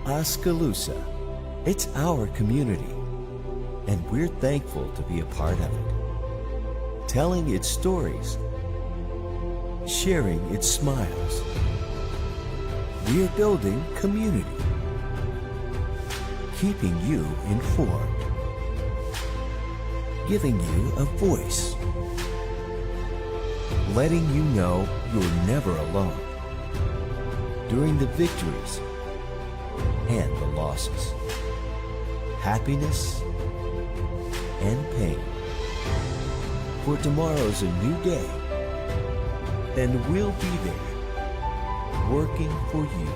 Oskaloosa. It's our community, and we're thankful to be a part of it. Telling its stories, sharing its smiles. We're building community, keeping you informed, giving you a voice, letting you know you're never alone during the victories and the losses, happiness and pain. For tomorrow's a new day, and we'll be there, working for you,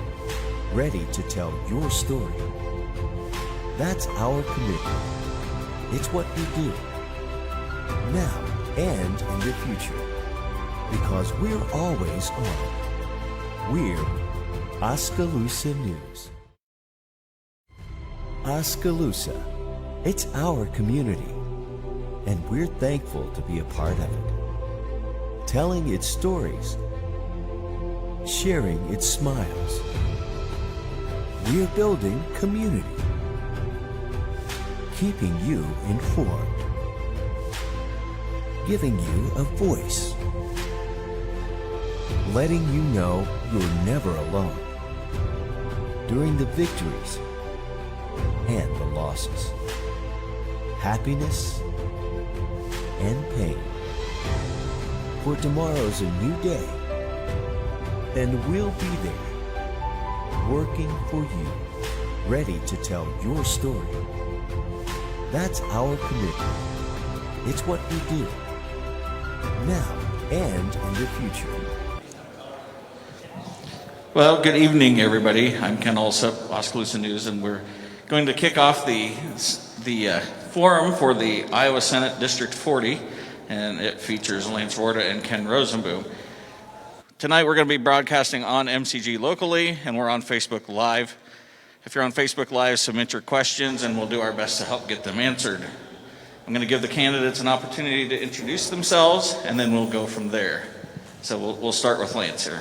ready to tell your story. That's our commitment. It's what we do, now and in the future, because we're always on. We're Oskaloosa News. Oskaloosa. It's our community, and we're thankful to be a part of it. Telling its stories, sharing its smiles. We're building community, keeping you informed, giving you a voice, letting you know you're never alone during the victories and the losses, happiness and pain. For tomorrow's a new day, and we'll be there, working for you, ready to tell your story. That's our commitment. It's what we do, now and in the future. Well, good evening, everybody. I'm Ken Alsup, Oskaloosa News, and we're going to kick off the forum for the Iowa Senate District 40, and it features Lance Rorta and Ken Rosenboom. Tonight we're going to be broadcasting on MCG locally, and we're on Facebook Live. If you're on Facebook Live, submit your questions, and we'll do our best to help get them answered. I'm going to give the candidates an opportunity to introduce themselves, and then we'll go from there. So we'll start with Lance here.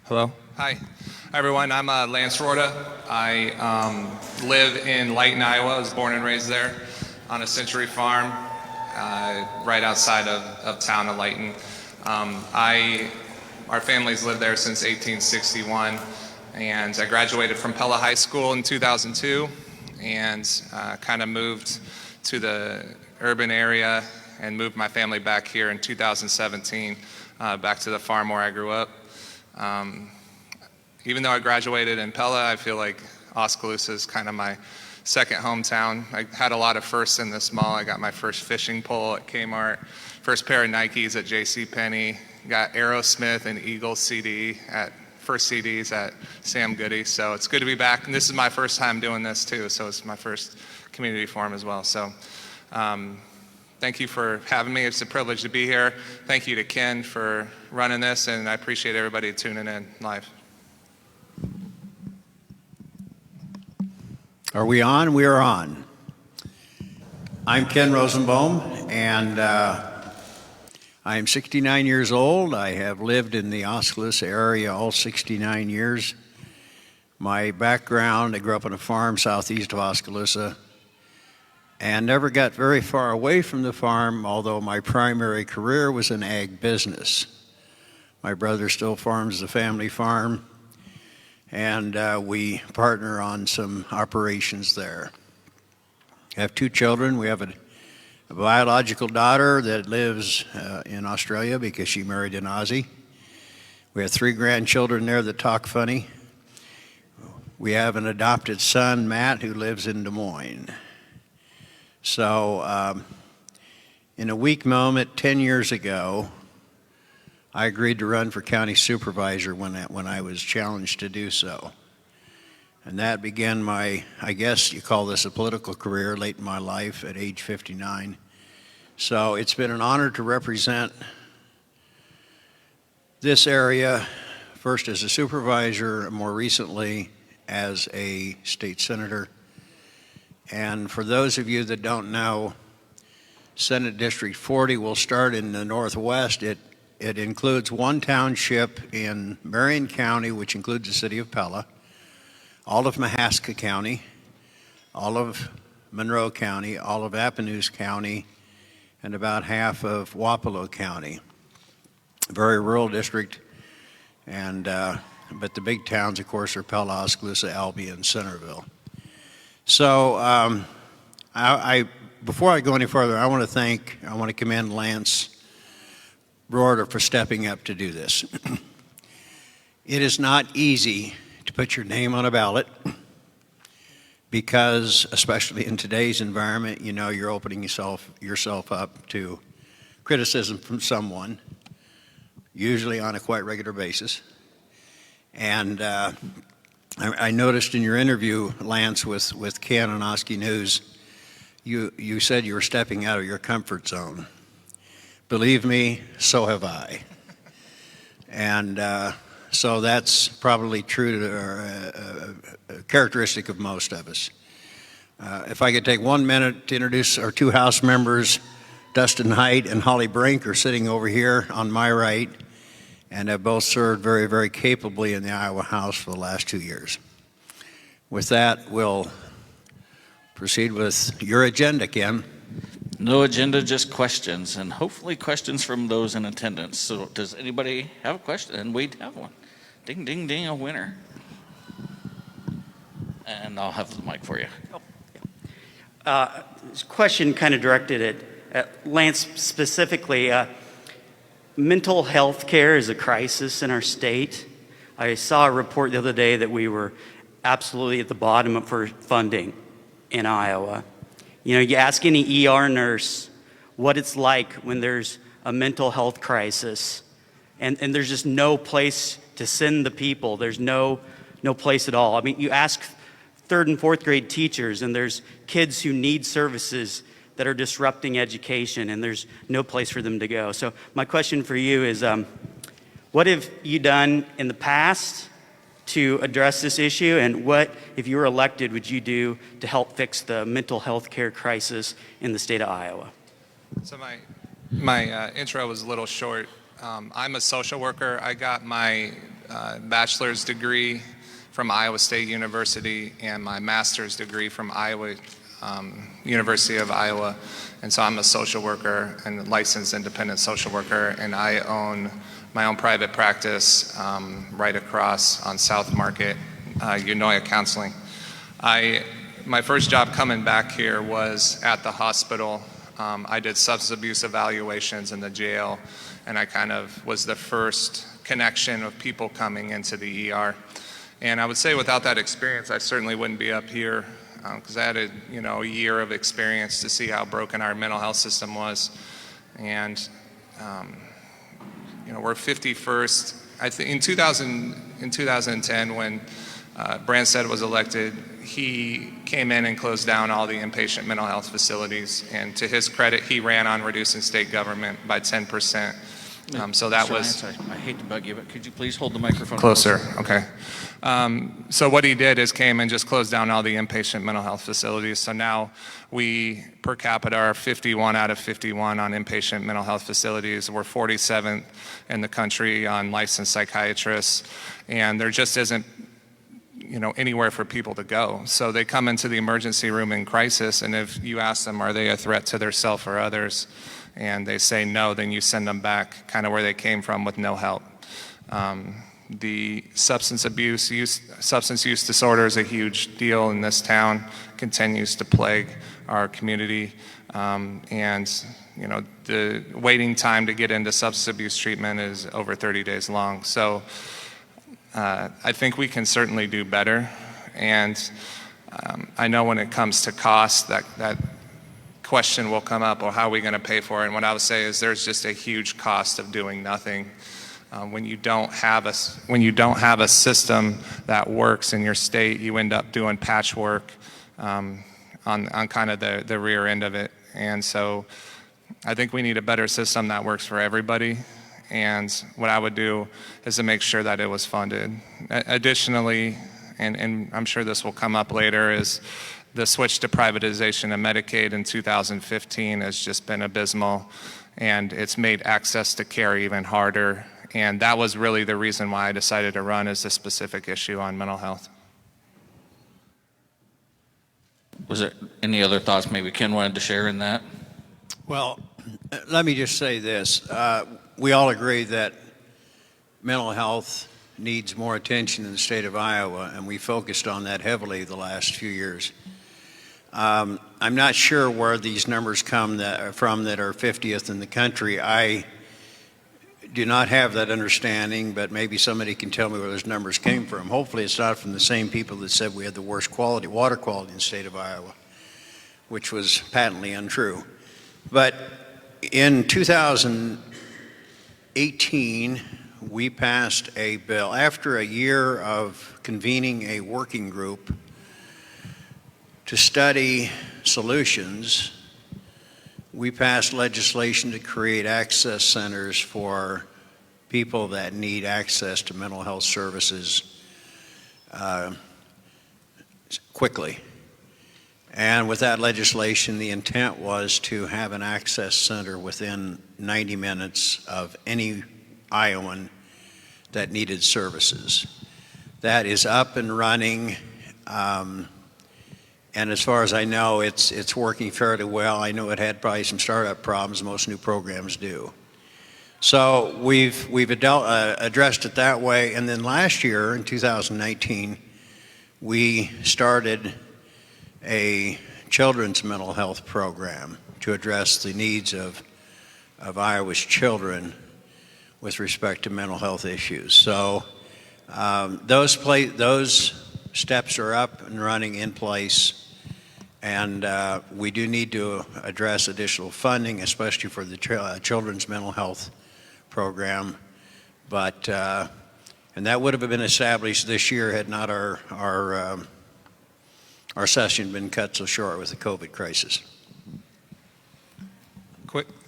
Hello. Hi, everyone. I'm Lance Rorta. I live in Lighton, Iowa. I was born and raised there on a century farm right outside of town of Lighton. Our family's lived there since 1861, and I graduated from Pella High School in 2002 and kind of moved to the urban area and moved my family back here in 2017, back to the farm where I grew up. Even though I graduated in Pella, I feel like Oskaloosa is kind of my second hometown. I had a lot of firsts in this mall. I got my first fishing pole at Kmart, first pair of Nikes at JCPenney, got Aerosmith and Eagles first CDs at Sam Goody. So it's good to be back. And this is my first time doing this too, so it's my first community forum as well. So thank you for having me. It's a privilege to be here. Thank you to Ken for running this, and I appreciate everybody tuning in live. Are we on? We are on. I'm Ken Rosenboom, and I am 69 years old. I have lived in the Oskaloosa area all 69 years. My background, I grew up on a farm southeast of Oskaloosa, and never got very far away from the farm, although my primary career was in ag business. My brother still farms the family farm, and we partner on some operations there. I have two children. We have a biological daughter that lives in Australia because she married an Aussie. We have three grandchildren there that talk funny. We have an adopted son, Matt, who lives in Des Moines. So in a weak moment 10 years ago, I agreed to run for county supervisor when I was challenged to do so. And that began my, I guess you call this a political career, late in my life at age 59. So it's been an honor to represent this area, first as a supervisor, more recently as a state senator. And for those of you that don't know, Senate District 40 will start in the northwest. It includes one township in Marion County, which includes the city of Pella, all of Mahaska County, all of Monroe County, all of Appanoose County, and about half of Wapello County. Very rural district, and but the big towns, of course, are Pella, Oskaloosa, Albia, and Centerville. So before I go any further, I want to commend Lance Rorta for stepping up to do this. It is not easy to put your name on a ballot because, especially in today's environment, you know you're opening yourself up to criticism from someone, usually on a quite regular basis. And I noticed in your interview, Lance, with Ken on Oski News, you said you were stepping out of your comfort zone. Believe me, so have I. And so that's probably true to a characteristic of most of us. If I could take 1 minute to introduce our two House members, Dustin Height and Holly Brink are sitting over here on my right, and have both served very, very capably in the Iowa House for the last 2 years. With that, we'll proceed with your agenda, Ken. No agenda, just questions, and hopefully questions from those in attendance. So does anybody have a question? And we have one. Ding, ding, ding, a winner. And I'll have the mic for you. This question kind of directed at Lance specifically. Mental health care is a crisis in our state. I saw a report the other day that we were absolutely at the bottom for funding in Iowa. You know, you ask any ER nurse what it's like when there's a mental health crisis, and there's just no place to send the people. There's no place at all. I mean, you ask 3rd and 4th grade teachers, and there's kids who need services that are disrupting education, and there's no place for them to go. So my question for you is, what have you done in the past to address this issue, and what, if you were elected, would you do to help fix the mental health care crisis in the state of Iowa? So my intro was a little short. I'm a social worker. I got my bachelor's degree from Iowa State University and my master's degree from University of Iowa. And so I'm a social worker and licensed independent social worker, and I own my own private practice right across on South Market, Unoya Counseling. My first job coming back here was at the hospital. I did substance abuse evaluations in the jail, and I kind of was the first connection of people coming into the ER. And I would say without that experience, I certainly wouldn't be up here, because I had a year of experience to see how broken our mental health system was. And we're 51st. I think in 2010 when Branstad was elected, he came in and closed down all the inpatient mental health facilities. And to his credit, he ran on reducing state government by 10%. So that was. I hate to bug you, but could you please hold the microphone closer? Okay. So what he did is came and just closed down all the inpatient mental health facilities. So now we, per capita, are 51 out of 51 on inpatient mental health facilities. We're 47th in the country on licensed psychiatrists, and there just isn't anywhere for people to go. So they come into the emergency room in crisis, and if you ask them, are they a threat to their self or others, and they say no, then you send them back kind of where they came from with no help. The substance use disorder is a huge deal in this town, continues to plague our community, and the waiting time to get into substance abuse treatment is over 30 days long. So I think we can certainly do better, and I know when it comes to cost, that question will come up, or how are we going to pay for it? And what I would say is there's just a huge cost of doing nothing. When you don't have a system that works in your state, you end up doing patchwork on kind of the rear end of it. And so I think we need a better system that works for everybody. And what I would do is to make sure that it was funded. Additionally, and I'm sure this will come up later, is the switch to privatization of Medicaid in 2015 has just been abysmal, and it's made access to care even harder. And that was really the reason why I decided to run, is this specific issue on mental health. Was there any other thoughts maybe Ken wanted to share in that? Well, let me just say this. We all agree that mental health needs more attention in the state of Iowa, and we focused on that heavily the last few years. I'm not sure where these numbers come from that are 50th in the country. I do not have that understanding, but maybe somebody can tell me where those numbers came from. Hopefully it's not from the same people that said we had the worst water quality in the state of Iowa, which was patently untrue. But in 2018, we passed a bill. After a year of convening a working group to study solutions, we passed legislation to create access centers for people that need access to mental health services quickly. And with that legislation, the intent was to have an access center within 90 minutes of any Iowan that needed services. That is up and running. And as far as I know, it's working fairly well. I know it had probably some startup problems. Most new programs do. So we've addressed it that way. And then last year, in 2019, we started a children's mental health program to address the needs of Iowa's children with respect to mental health issues. So those steps are up and running in place. And we do need to address additional funding, especially for the children's mental health program. But and that would have been established this year had not our session been cut so short with the COVID crisis.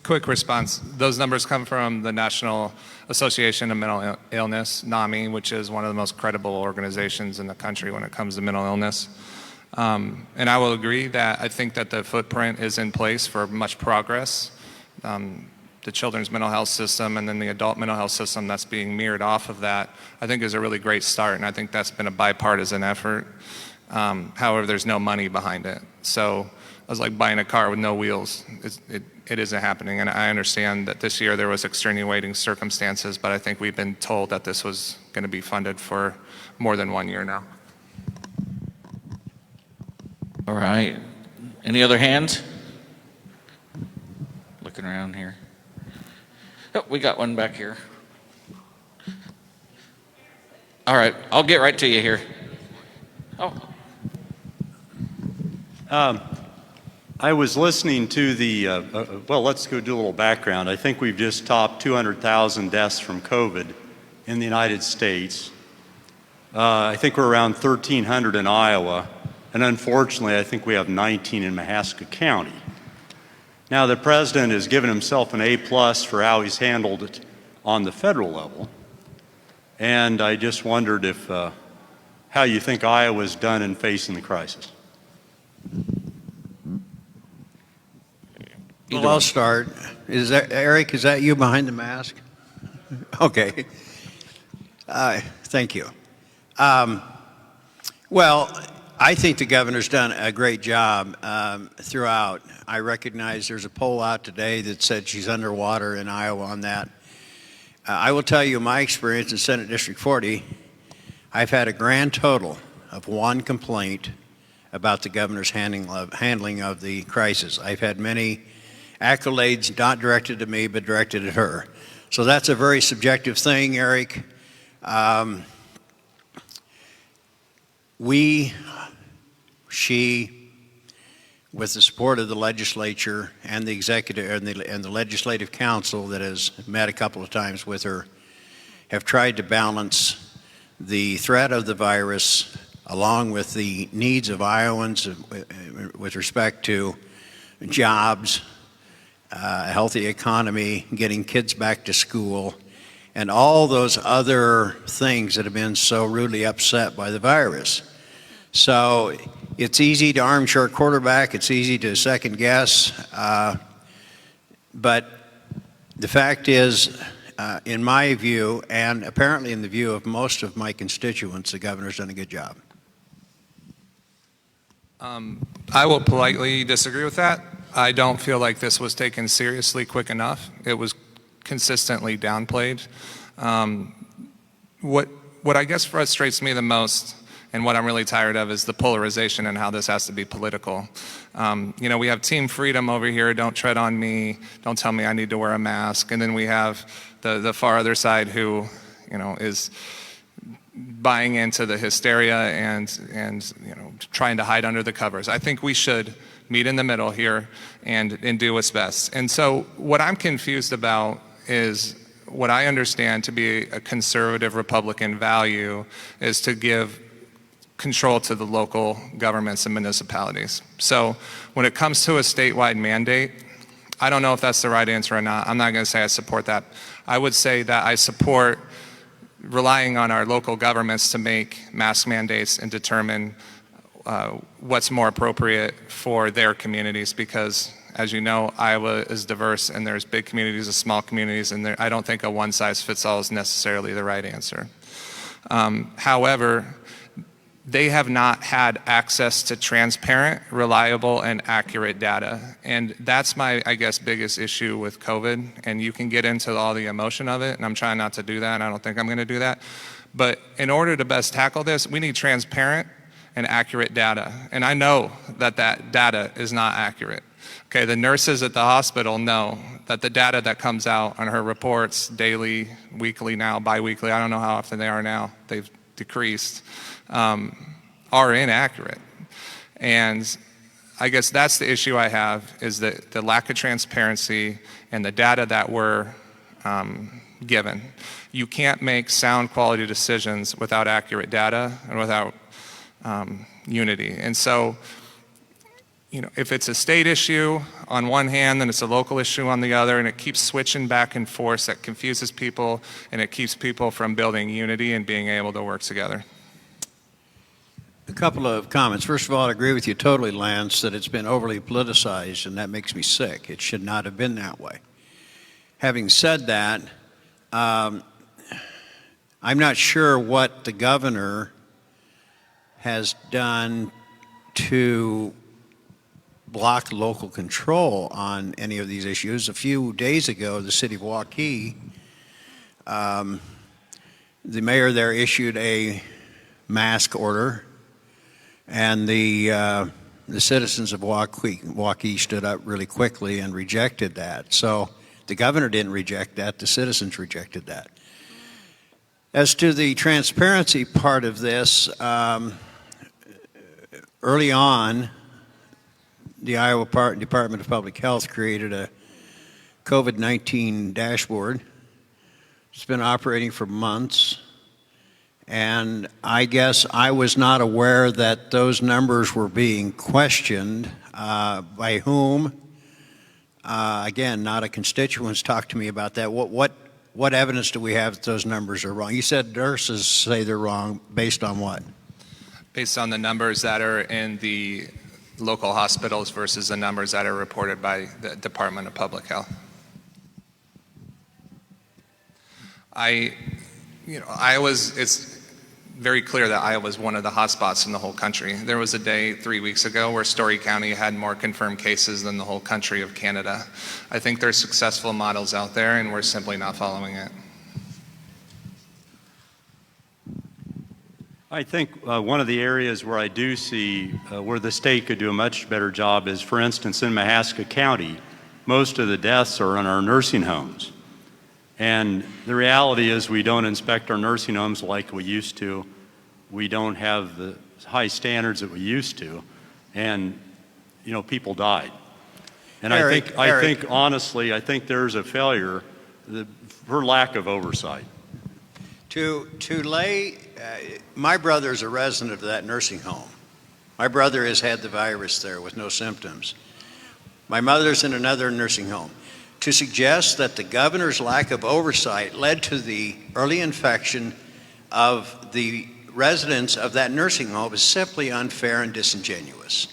Quick response. Those numbers come from the National Association of Mental Illness, NAMI, which is one of the most credible organizations in the country when it comes to mental illness. And I will agree that I think that the footprint is in place for much progress. The children's mental health system and then the adult mental health system that's being mirrored off of that, I think is a really great start, and I think that's been a bipartisan effort. However, there's no money behind it. So I was like buying a car with no wheels. It isn't happening, and I understand that this year there was extenuating circumstances, but I think we've been told that this was going to be funded for more than 1 year now. All right. Any other hands? Looking around here. Oh, we got one back here. All right, I'll get right to you here. Oh. I was listening to the, well, let's go do a little background. I think we've just topped 200,000 deaths from COVID in the United States. I think we're around 1,300 in Iowa, and unfortunately, I think we have 19 in Mahaska County. Now, the president has given himself an A+ for how he's handled it on the federal level, and I just wondered if how you think Iowa's done in facing the crisis. Well, I'll start. Is that Eric? Is that you behind the mask? Okay. Thank you. Well, I think the governor's done a great job throughout. I recognize there's a poll out today that said she's underwater in Iowa on that. I will tell you my experience in Senate District 40. I've had a grand total of one complaint about the governor's handling of the crisis. I've had many accolades not directed to me but directed at her. So that's a very subjective thing, Eric. She, with the support of the legislature and the executive and the legislative council that has met a couple of times with her, have tried to balance the threat of the virus along with the needs of Iowans with respect to jobs, a healthy economy, getting kids back to school, and all those other things that have been so rudely upset by the virus. So it's easy to armchair quarterback, it's easy to second guess, but the fact is, in my view, and apparently in the view of most of my constituents, the governor's done a good job. I will politely disagree with that. I don't feel like this was taken seriously quick enough. It was consistently downplayed. What I guess frustrates me the most, and what I'm really tired of, is the polarization and how this has to be political. We have Team Freedom over here, don't tread on me, don't tell me I need to wear a mask, and then we have the far other side who, is buying into the hysteria and trying to hide under the covers. I think we should meet in the middle here and do what's best. And so what I'm confused about is what I understand to be a conservative Republican value is to give control to the local governments and municipalities. So when it comes to a statewide mandate, I don't know if that's the right answer or not. I'm not going to say I support that. I would say that I support relying on our local governments to make mask mandates and determine what's more appropriate for their communities, because as you know, Iowa is diverse and there's big communities and small communities, and I don't think a one-size-fits-all is necessarily the right answer. However, they have not had access to transparent, reliable, and accurate data. And that's my, I guess, biggest issue with COVID. And you can get into all the emotion of it, and I'm trying not to do that, and I don't think I'm going to do that. But in order to best tackle this, we need transparent and accurate data. And I know that that data is not accurate. Okay, the nurses at the hospital know that the data that comes out on her reports daily, weekly now, biweekly, I don't know how often they are now, they've decreased, are inaccurate. And I guess that's the issue I have, is that the lack of transparency and the data that we're given. You can't make sound quality decisions without accurate data and without unity. And so, if it's a state issue on one hand, then it's a local issue on the other, and it keeps switching back and forth. That confuses people, and it keeps people from building unity and being able to work together. A couple of comments. First of all, I agree with you totally, Lance, that it's been overly politicized, and that makes me sick. It should not have been that way. Having said that, I'm not sure what the governor has done to block local control on any of these issues. A few days ago, the city of Waukee, the mayor there issued a mask order, and the citizens of Waukee stood up really quickly and rejected that. So the governor didn't reject that, the citizens rejected that. As to the transparency part of this, early on, the Iowa Department of Public Health created a COVID-19 dashboard. It's been operating for months, and I guess I was not aware that those numbers were being questioned. By whom? Again, not a constituent's talked to me about that. What evidence do we have that those numbers are wrong? You said nurses say they're wrong. Based on what? Based on the numbers that are in the local hospitals versus the numbers that are reported by the Department of Public Health. It's very clear that Iowa is one of the hotspots in the whole country. There was a day 3 weeks ago where Story County had more confirmed cases than the whole country of Canada. I think there's successful models out there, and we're simply not following it. I think one of the areas where I do see where the state could do a much better job is, for instance, in Mahaska County, most of the deaths are in our nursing homes. And the reality is we don't inspect our nursing homes like we used to. We don't have the high standards that we used to. And, people died. And Eric, I think honestly, I think there's a failure for lack of oversight. My brother's a resident of that nursing home. My brother has had the virus there with no symptoms. My mother's in another nursing home. To suggest that the governor's lack of oversight led to the early infection of the residents of that nursing home is simply unfair and disingenuous.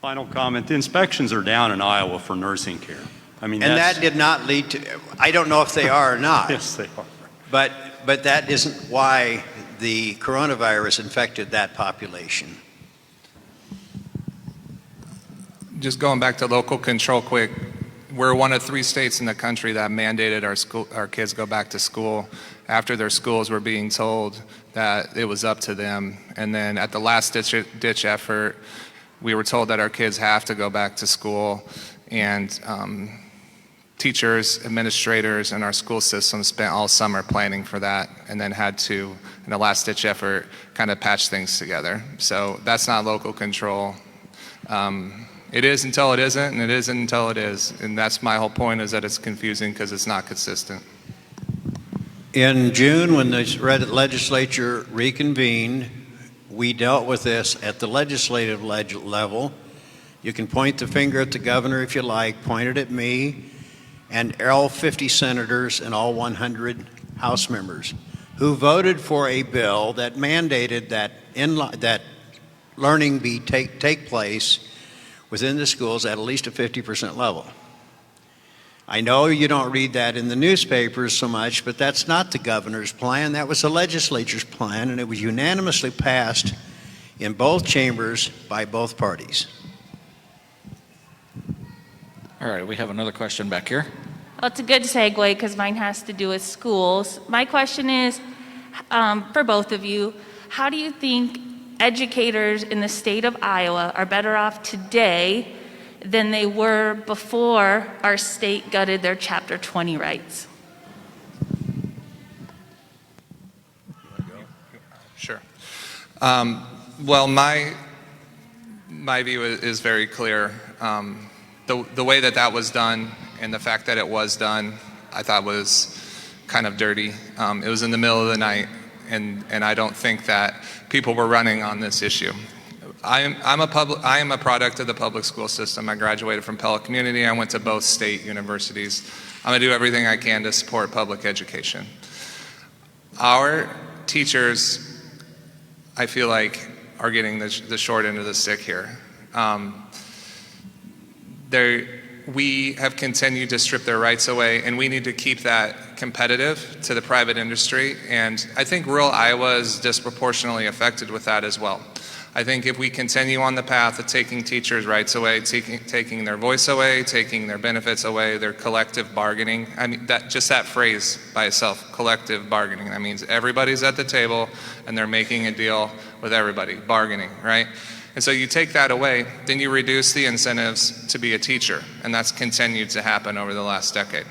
Final comment, the inspections are down in Iowa for nursing care. I mean, And that's, that did not lead to, I don't know if they are or not, yes, they are. but that isn't why the coronavirus infected that population. Just going back to local control quick, we're one of 3 states in the country that mandated our kids go back to school after their schools were being told that it was up to them. And then at the last ditch effort, we were told that our kids have to go back to school, and teachers, administrators, and our school system spent all summer planning for that, and then had to, in a last ditch effort, kind of patch things together. So that's not local control. It is until it isn't, and it isn't until it is. And that's my whole point, is that it's confusing because it's not consistent. In June, when the legislature reconvened, we dealt with this at the legislative level. You can point the finger at the governor if you like, point it at me, and all 50 senators and all 100 House members who voted for a bill that mandated that that learning take place within the schools at least a 50% level. I know you don't read that in the newspapers so much, but that's not the governor's plan. That was the legislature's plan, and it was unanimously passed in both chambers by both parties. All right, we have another question back here. Well, it's a good segue because mine has to do with schools. My question is, for both of you, how do you think educators in the state of Iowa are better off today than they were before our state gutted their Chapter 20 rights? Sure. Well, my view is very clear. The way that was done, and the fact that it was done, I thought was kind of dirty. It was in the middle of the night, and I don't think that people were running on this issue. I am a product of the public school system. I graduated from Pella Community. I went to both state universities. I'm going to do everything I can to support public education. Our teachers, I feel like, are getting the short end of the stick here. We have continued to strip their rights away, and we need to keep that competitive to the private industry. And I think rural Iowa is disproportionately affected with that as well. I think if we continue on the path of taking teachers' rights away, taking their voice away, taking their benefits away, their collective bargaining, I mean, that phrase by itself, collective bargaining, that means everybody's at the table and they're making a deal with everybody, bargaining, right? And so you take that away, then you reduce the incentives to be a teacher, and that's continued to happen over the last decade.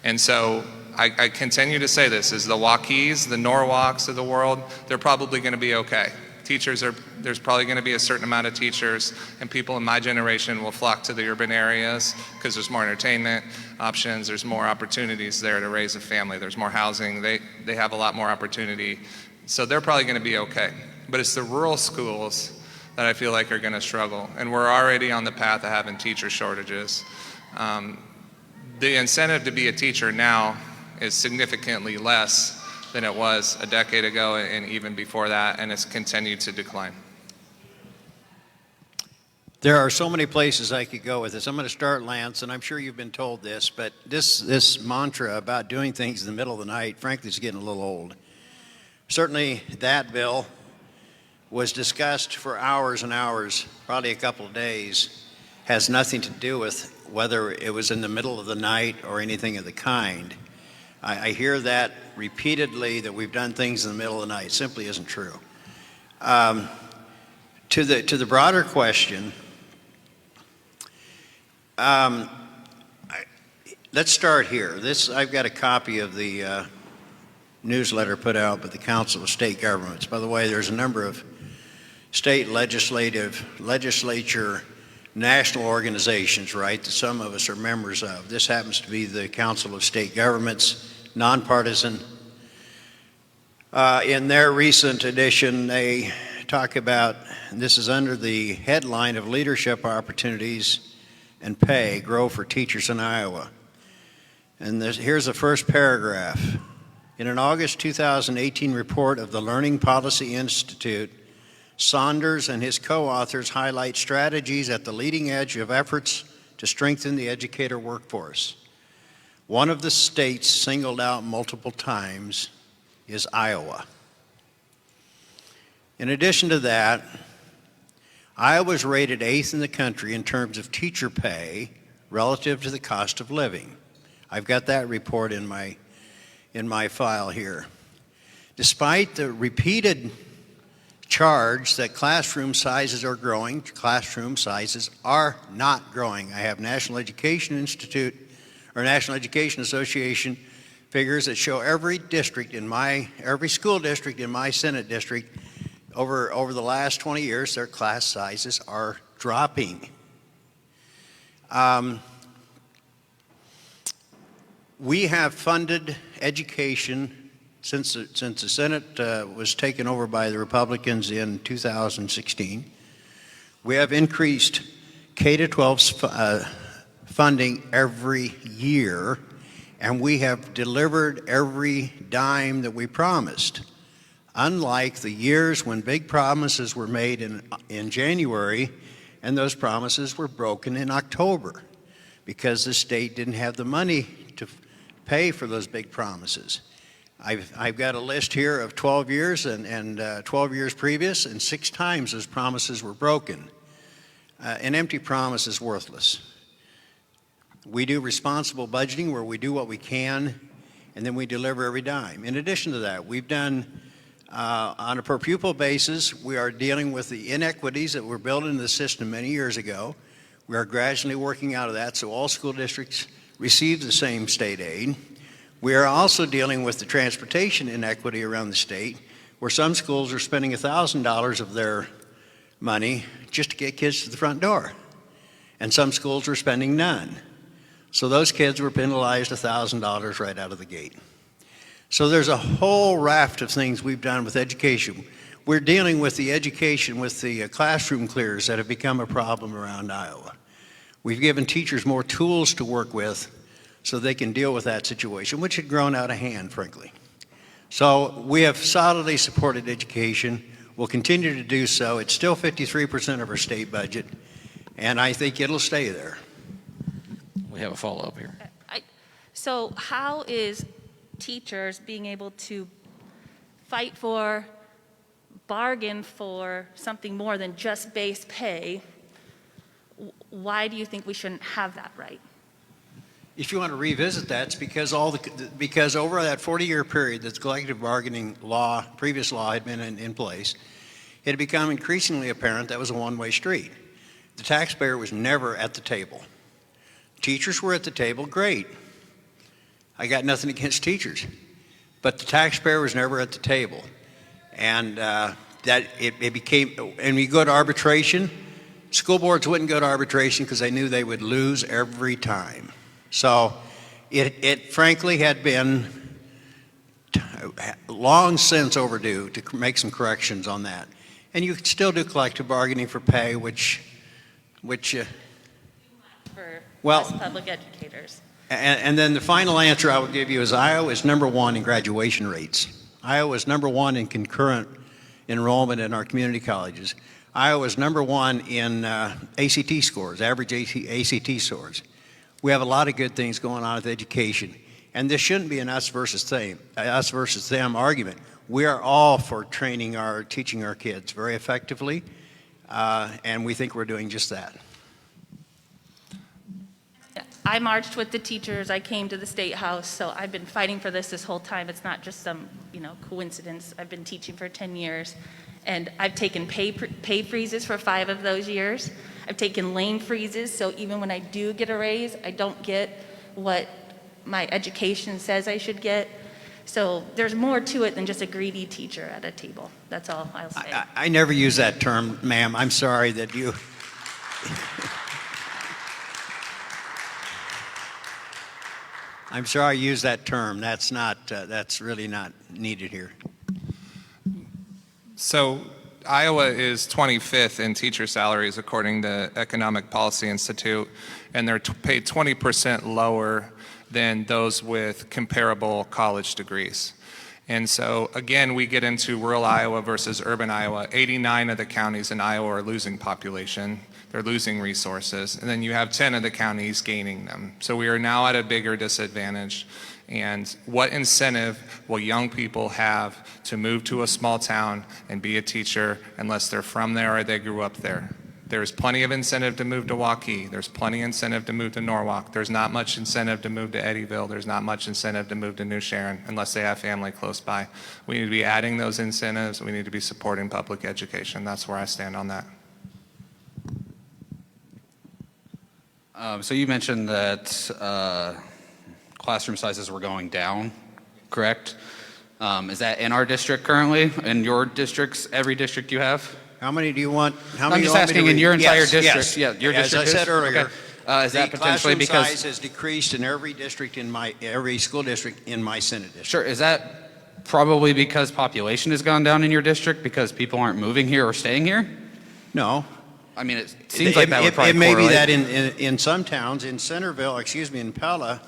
And so I continue to say this, is the Waukees, the Norwalks of the world, they're probably going to be okay. There's probably going to be a certain amount of teachers, and people in my generation will flock to the urban areas because there's more entertainment options, there's more opportunities there to raise a family, there's more housing, they have a lot more opportunity. So they're probably going to be okay. But it's the rural schools that I feel like are going to struggle, and we're already on the path of having teacher shortages. The incentive to be a teacher now is significantly less than it was a decade ago and even before that, and it's continued to decline. There are so many places I could go with this. I'm going to start, Lance, and I'm sure you've been told this, but this mantra about doing things in the middle of the night, frankly, is getting a little old. Certainly that bill was discussed for hours and hours, probably a couple of days, has nothing to do with whether it was in the middle of the night or anything of the kind. I hear that repeatedly, that we've done things in the middle of the night. It simply isn't true. To the broader question, let's start here. I've got a copy of the newsletter put out by the Council of State Governments. By the way, there's a number of state legislature, national organizations, right, that some of us are members of. This happens to be the Council of State Governments, nonpartisan. In their recent edition, they talk about, and this is under the headline of Leadership Opportunities and Pay, Grow for Teachers in Iowa. And here's the first paragraph. In an August 2018 report of the Learning Policy Institute, Saunders and his co-authors highlight strategies at the leading edge of efforts to strengthen the educator workforce. One of the states singled out multiple times is Iowa. In addition to that, Iowa was rated 8th in the country in terms of teacher pay relative to the cost of living. I've got that report in my file here. Despite the repeated charge that classroom sizes are growing, classroom sizes are not growing. I have National Education Institute or National Education Association figures that show every school district in my Senate district over the last 20 years, their class sizes are dropping. We have funded education since the Senate was taken over by the Republicans in 2016. We have increased K-12 funding every year, and we have delivered every dime that we promised. Unlike the years when big promises were made in January, and those promises were broken in October because the state didn't have the money to pay for those big promises. I've got a list here of 12 years and 12 years previous, and 6 times those promises were broken. An empty promise is worthless. We do responsible budgeting where we do what we can, and then we deliver every dime. In addition to that, we've done, on a per pupil basis, we are dealing with the inequities that were built into the system many years ago. We are gradually working out of that so all school districts receive the same state aid. We are also dealing with the transportation inequity around the state, where some schools are spending $1,000 of their money just to get kids to the front door, and some schools are spending none. So those kids were penalized $1,000 right out of the gate. So there's a whole raft of things we've done with education. We're dealing with the education with the classroom clears that have become a problem around Iowa. We've given teachers more tools to work with so they can deal with that situation, which had grown out of hand, frankly. So we have solidly supported education. We'll continue to do so. It's still 53% of our state budget, and I think it'll stay there. We have a follow-up here. So how is teachers being able to fight for, bargain for something more than just base pay? Why do you think we shouldn't have that right? If you want to revisit that, it's because over that 40-year period that the collective bargaining law, previous law had been in place, it had become increasingly apparent that was a one-way street. The taxpayer was never at the table. Teachers were at the table, great. I got nothing against teachers, but the taxpayer was never at the table. And that it became, and we go to arbitration, school boards wouldn't go to arbitration because they knew they would lose every time. So it frankly had been long since overdue to make some corrections on that. And you could still do collective bargaining for pay, which For well, us public educators. and then the final answer I would give you is Iowa is #1 in graduation rates. Iowa is #1 in concurrent enrollment in our community colleges. Iowa is #1 in ACT scores, average ACT scores. We have a lot of good things going on with education, and this shouldn't be an us versus them argument. We are all for teaching our kids very effectively, and we think we're doing just that. I marched with the teachers. I came to the State House, so I've been fighting for this whole time. It's not just some, coincidence. I've been teaching for 10 years, and I've taken pay freezes for 5 of those years. I've taken lane freezes, so even when I do get a raise, I don't get what my education says I should get. So there's more to it than just a greedy teacher at a table. That's all I'll say. I never use that term, ma'am. I'm sorry that you... I'm sorry I used that term. That's really not needed here. So Iowa is 25th in teacher salaries according to Economic Policy Institute, and they're paid 20% lower than those with comparable college degrees. And so, again, we get into rural Iowa versus urban Iowa. 89 of the counties in Iowa are losing population. They're losing resources. And then you have 10 of the counties gaining them. So we are now at a bigger disadvantage. And what incentive will young people have to move to a small town and be a teacher unless they're from there or they grew up there? There's plenty of incentive to move to Waukee. There's plenty of incentive to move to Norwalk. There's not much incentive to move to Eddyville. There's not much incentive to move to New Sharon unless they have family close by. We need to be adding those incentives. We need to be supporting public education. That's where I stand on that. So you mentioned that classroom sizes were going down, correct? Is that in our district currently? In your districts, every district you have? How many do you want? How many I'm do just you want me to asking in read? your entire Yes, district. yes. Yeah, your As district I said is? earlier, Okay. Is that the potentially classroom because size has decreased in every district every school district in my Senate district. Sure. Is that probably because population has gone down in your district because people aren't moving here or staying here? No. I mean, it seems like that would probably It may be correlate. that in some towns, in Centerville, in Pella,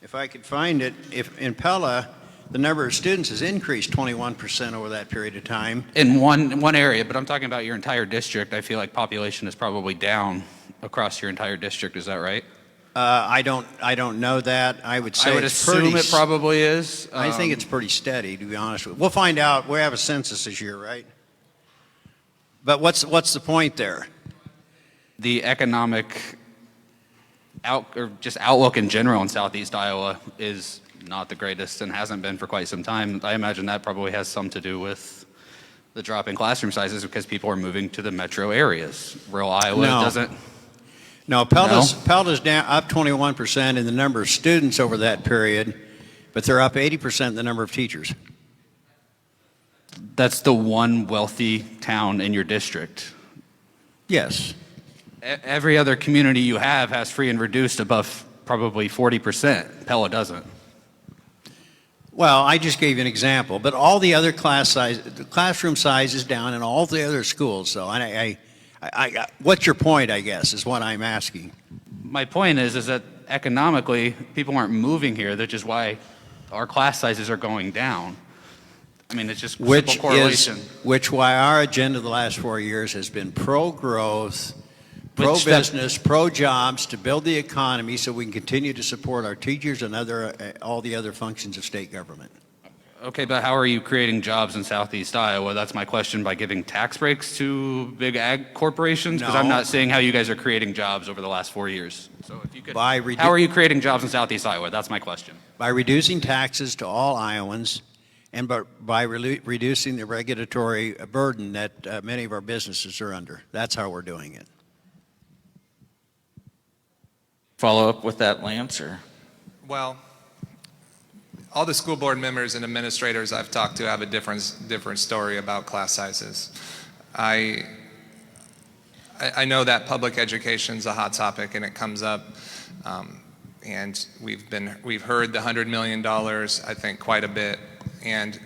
if I could find it, if in Pella, the number of students has increased 21% over that period of time. In one area, but I'm talking about your entire district. I feel like population is probably down across your entire district. Is that right? I don't know that. I would say I would it's assume pretty, it probably is. I think it's pretty steady, to be honest with you. We'll find out. We have a census this year, right? But what's the point there? The economic outlook in general in Southeast Iowa is not the greatest and hasn't been for quite some time. I imagine that probably has some to do with the drop in classroom sizes because people are moving to the metro areas. Rural Iowa doesn't. No, Pella's down up 21% in the number of students over that period, but they're up 80% in the number of teachers. That's the one wealthy town in your district. Yes. Every other community you have has free and reduced above probably 40%. Pella doesn't. Well, I just gave you an example, but all the other the classroom size is down in all the other schools. So what's your point, I guess, is what I'm asking. My point is that economically, people aren't moving here, which is why our class sizes are going down. I mean, it's just simple correlation. Which why our agenda the last 4 years has been pro-growth, pro-business, pro-jobs, to build the economy so we can continue to support our teachers and all the other functions of state government. Okay, but how are you creating jobs in Southeast Iowa? That's my question, by giving tax breaks to big ag corporations? Because I'm No. not seeing how you guys are creating jobs over the last 4 years. So if you could, By how are you creating jobs in Southeast Iowa? That's my question. By reducing taxes to all Iowans and by reducing the regulatory burden that many of our businesses are under. That's how we're doing it. Follow up with that, Lance, or? Well, all the school board members and administrators I've talked to have a different story about class sizes. I know that public education is a hot topic and it comes up, and we've heard the $100 million, I think, quite a bit. And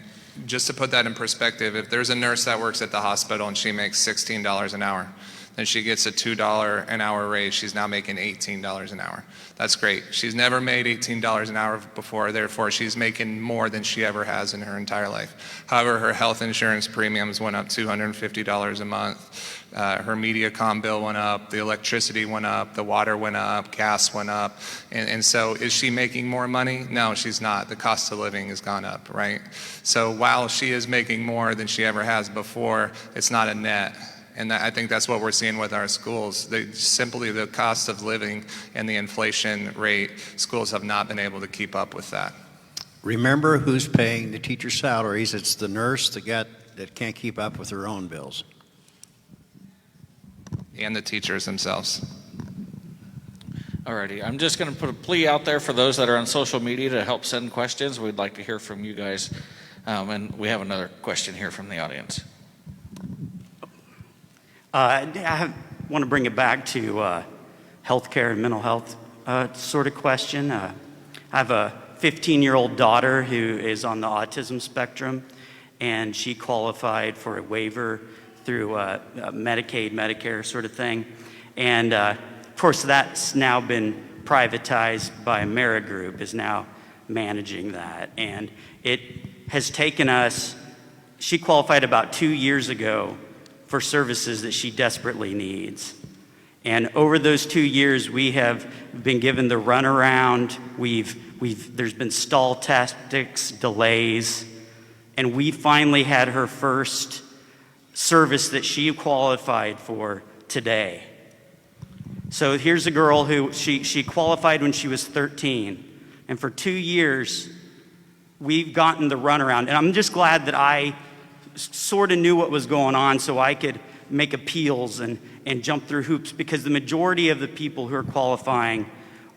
just to put that in perspective, if there's a nurse that works at the hospital and she makes $16 an hour, then she gets a $2 an hour raise. She's now making $18 an hour. That's great. She's never made $18 an hour before, therefore she's making more than she ever has in her entire life. However, her health insurance premiums went up $250 a month. Her MediaCom bill went up, the electricity went up, the water went up, gas went up. And so is she making more money? No, she's not. The cost of living has gone up, right? So while she is making more than she ever has before, it's not a net. And I think that's what we're seeing with our schools. Simply the cost of living and the inflation rate, schools have not been able to keep up with that. Remember who's paying the teacher salaries. It's the nurse that can't keep up with her own bills. And the teachers themselves. Alrighty, I'm just going to put a plea out there for those that are on social media to help send questions. We'd like to hear from you guys. And we have another question here from the audience. I want to bring it back to healthcare and mental health sort of question. I have a 15-year-old daughter who is on the autism spectrum, and she qualified for a waiver through Medicaid, Medicare sort of thing. And of course, that's now been privatized by AmeriGroup, is now managing that. And it has taken us, she qualified about 2 years ago for services that she desperately needs. And over those 2 years, we have been given the runaround. There's been stall tactics, delays, and we finally had her first service that she qualified for today. So here's a girl who, she qualified when she was 13, and for 2 years, we've gotten the runaround. And I'm just glad that I sort of knew what was going on so I could make appeals and jump through hoops, because the majority of the people who are qualifying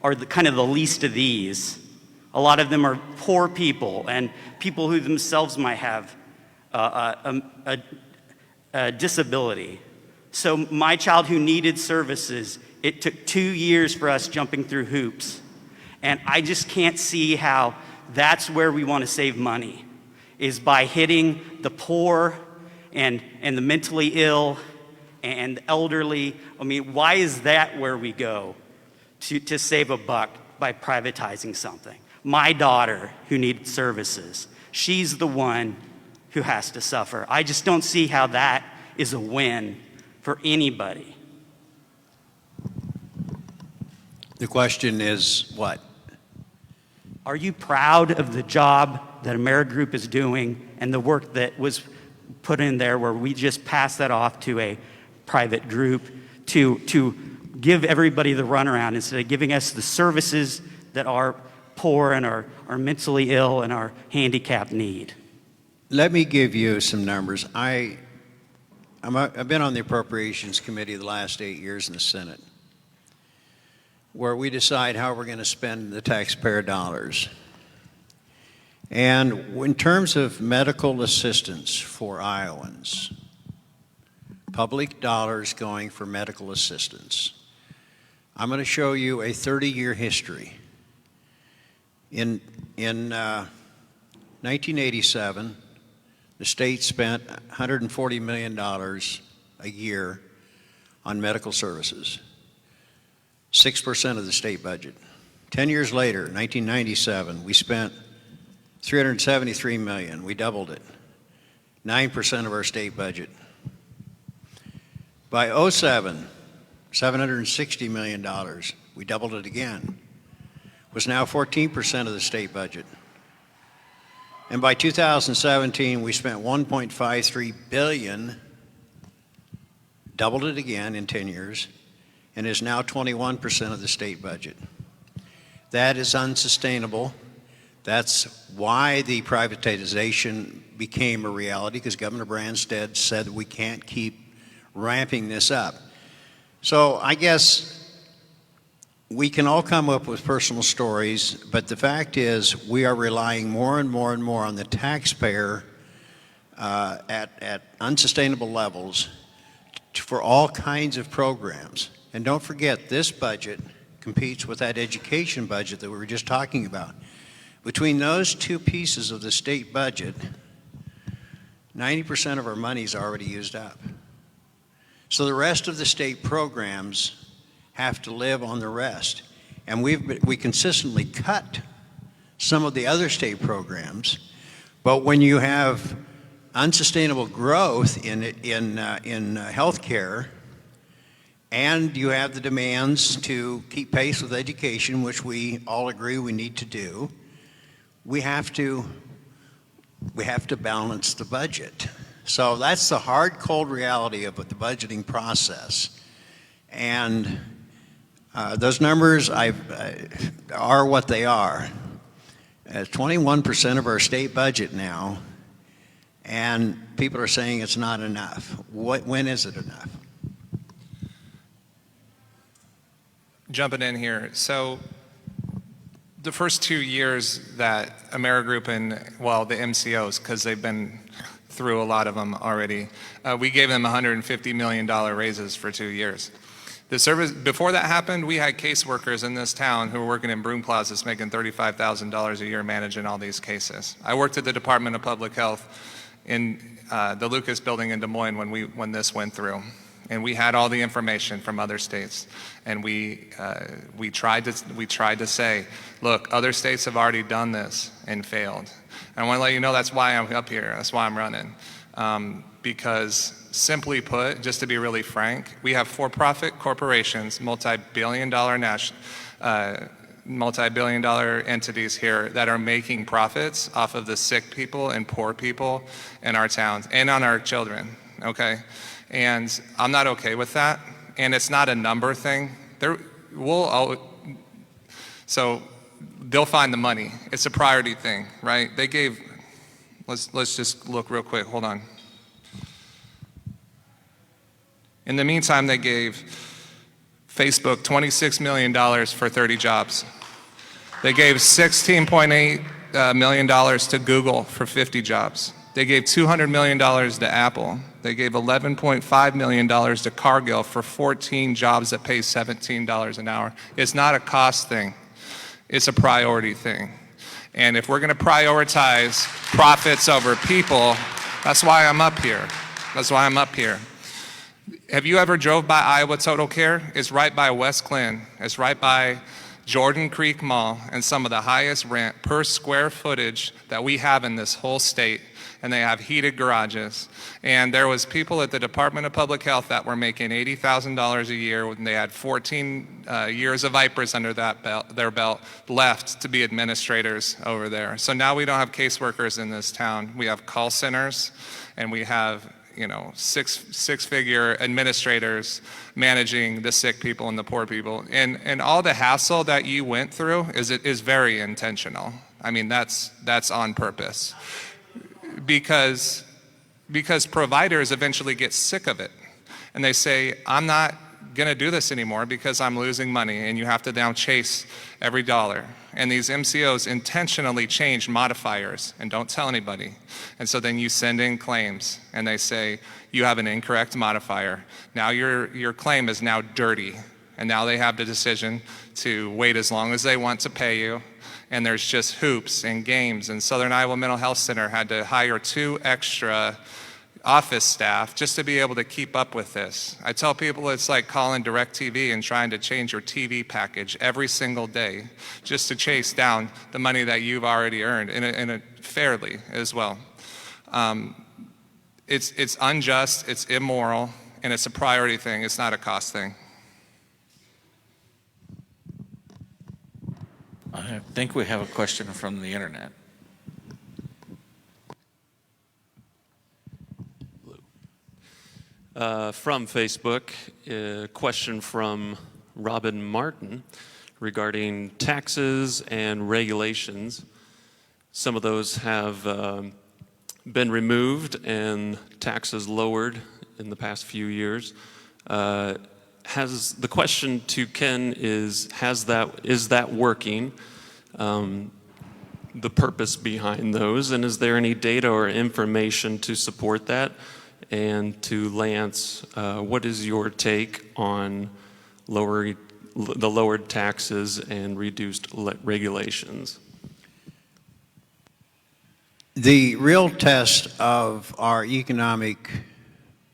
are kind of the least of these. A lot of them are poor people and people who themselves might have a disability. So my child who needed services, it took 2 years for us jumping through hoops. And I just can't see how that's where we want to save money, is by hitting the poor and the mentally ill and the elderly. I mean, why is that where we go to save a buck by privatizing something? My daughter who needed services, she's the one who has to suffer. I just don't see how that is a win for anybody. The question is what? Are you proud of the job that AmeriGroup is doing and the work that was put in there, where we just pass that off to a private group to give everybody the runaround instead of giving us the services that our poor and our mentally ill and our handicapped need? Let me give you some numbers. I've been on the Appropriations Committee the last 8 years in the Senate, where we decide how we're going to spend the taxpayer dollars. And in terms of medical assistance for Iowans, public dollars going for medical assistance, I'm going to show you a 30-year history. In 1987, the state spent $140 million a year on medical services, 6% of the state budget. 10 years later, 1997, we spent $373 million. We doubled it, 9% of our state budget. By 2007, $760 million. We doubled it again. It was now 14% of the state budget. And by 2017, we spent $1.53 billion, doubled it again in 10 years, and is now 21% of the state budget. That is unsustainable. That's why the privatization became a reality, because Governor Branstad said that we can't keep ramping this up. So I guess we can all come up with personal stories, but the fact is we are relying more and more and more on the taxpayer at unsustainable levels for all kinds of programs. And don't forget, this budget competes with that education budget that we were just talking about. Between those two pieces of the state budget, 90% of our money is already used up. So the rest of the state programs have to live on the rest. And we consistently cut some of the other state programs, but when you have unsustainable growth in health care, and you have the demands to keep pace with education, which we all agree we need to do, we have to balance the budget. So that's the hard, cold reality of the budgeting process. And those numbers are what they are. 21% of our state budget now, and people are saying it's not enough. When is it enough? Jumping in here. So the first 2 years that AmeriGroup and, well, the MCOs, because they've been through a lot of them already, we gave them $150 million raises for 2 years. The service, before that happened, we had caseworkers in this town who were working in broom closets making $35,000 a year managing all these cases. I worked at the Department of Public Health in the Lucas building in Des Moines when this went through. And we had all the information from other states. And we tried to say, look, other states have already done this and failed. And I want to let you know that's why I'm up here. That's why I'm running. Because simply put, just to be really frank, we have for-profit corporations, multi-billion dollar entities here that are making profits off of the sick people and poor people in our towns and on our children, okay? And I'm not okay with that. And it's not a number thing. So they'll find the money. It's a priority thing, right? They gave, let's just look real quick, hold on. In the meantime, they gave Facebook $26 million for 30 jobs. They gave $16.8 million to Google for 50 jobs. They gave $200 million to Apple. They gave $11.5 million to Cargill for 14 jobs that pay $17 an hour. It's not a cost thing. It's a priority thing. And if we're going to prioritize profits over people, that's why I'm up here. That's why I'm up here. Have you ever drove by Iowa Total Care? It's right by West Clinton. It's right by Jordan Creek Mall and some of the highest rent per square footage that we have in this whole state. And they have heated garages. And there was people at the Department of Public Health that were making $80,000 a year when they had 14 years of vipers under their belt left to be administrators over there. So now we don't have caseworkers in this town. We have call centers, and we have six-figure administrators managing the sick people and the poor people. And all the hassle that you went through is very intentional. I mean, that's on purpose. Because providers eventually get sick of it. And they say, I'm not going to do this anymore because I'm losing money, and you have to now chase every dollar. And these MCOs intentionally change modifiers and don't tell anybody. And so then you send in claims, and they say, you have an incorrect modifier. Now your claim is now dirty. And now they have the decision to wait as long as they want to pay you. And there's just hoops and games. And Southern Iowa Mental Health Center had to hire 2 extra office staff just to be able to keep up with this. I tell people it's like calling DirecTV and trying to change your TV package every single day just to chase down the money that you've already earned, and fairly as well. It's unjust, it's immoral, and it's a priority thing. It's not a cost thing. I think we have a question from the internet. From Facebook, a question from Robin Martin regarding taxes and regulations. Some of those have been removed and taxes lowered in the past few years. The question to Ken is that working? The purpose behind those, and is there any data or information to support that? And to Lance, what is your take on the lowered taxes and reduced regulations? The real test of our economic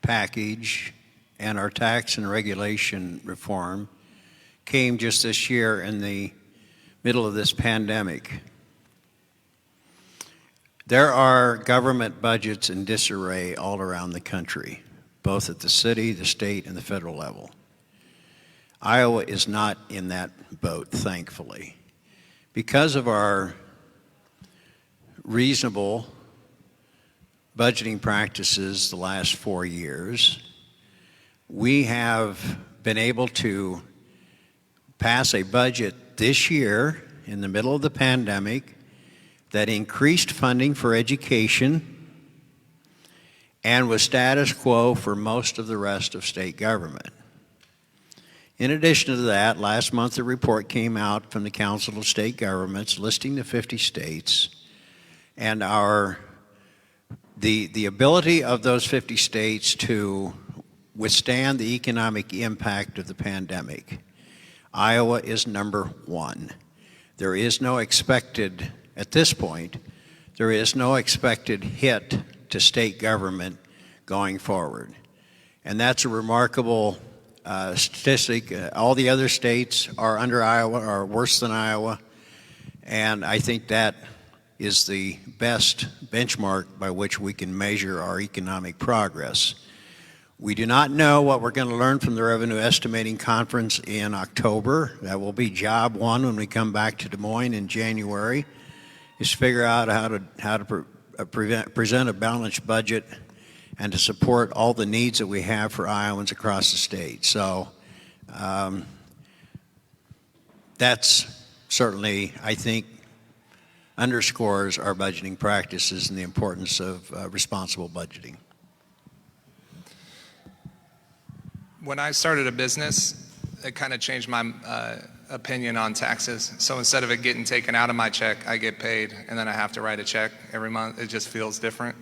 package and our tax and regulation reform came just this year in the middle of this pandemic. There are government budgets in disarray all around the country, both at the city, the state, and the federal level. Iowa is not in that boat, thankfully. Because of our reasonable budgeting practices the last 4 years, we have been able to pass a budget this year in the middle of the pandemic that increased funding for education and was status quo for most of the rest of state government. In addition to that, last month a report came out from the Council of State Governments listing the 50 states, and the ability of those 50 states to withstand the economic impact of the pandemic. Iowa is number 1. There is no expected, at this point, there is no expected hit to state government going forward. And that's a remarkable statistic. All the other states are under Iowa, are worse than Iowa, and I think that is the best benchmark by which we can measure our economic progress. We do not know what we're going to learn from the Revenue Estimating Conference in October. That will be job one when we come back to Des Moines in January, is figure out how to present a balanced budget and to support all the needs that we have for Iowans across the state. So that's certainly, I think, underscores our budgeting practices and the importance of responsible budgeting. When I started a business, it kind of changed my opinion on taxes. So instead of it getting taken out of my check, I get paid, and then I have to write a check every month. It just feels different.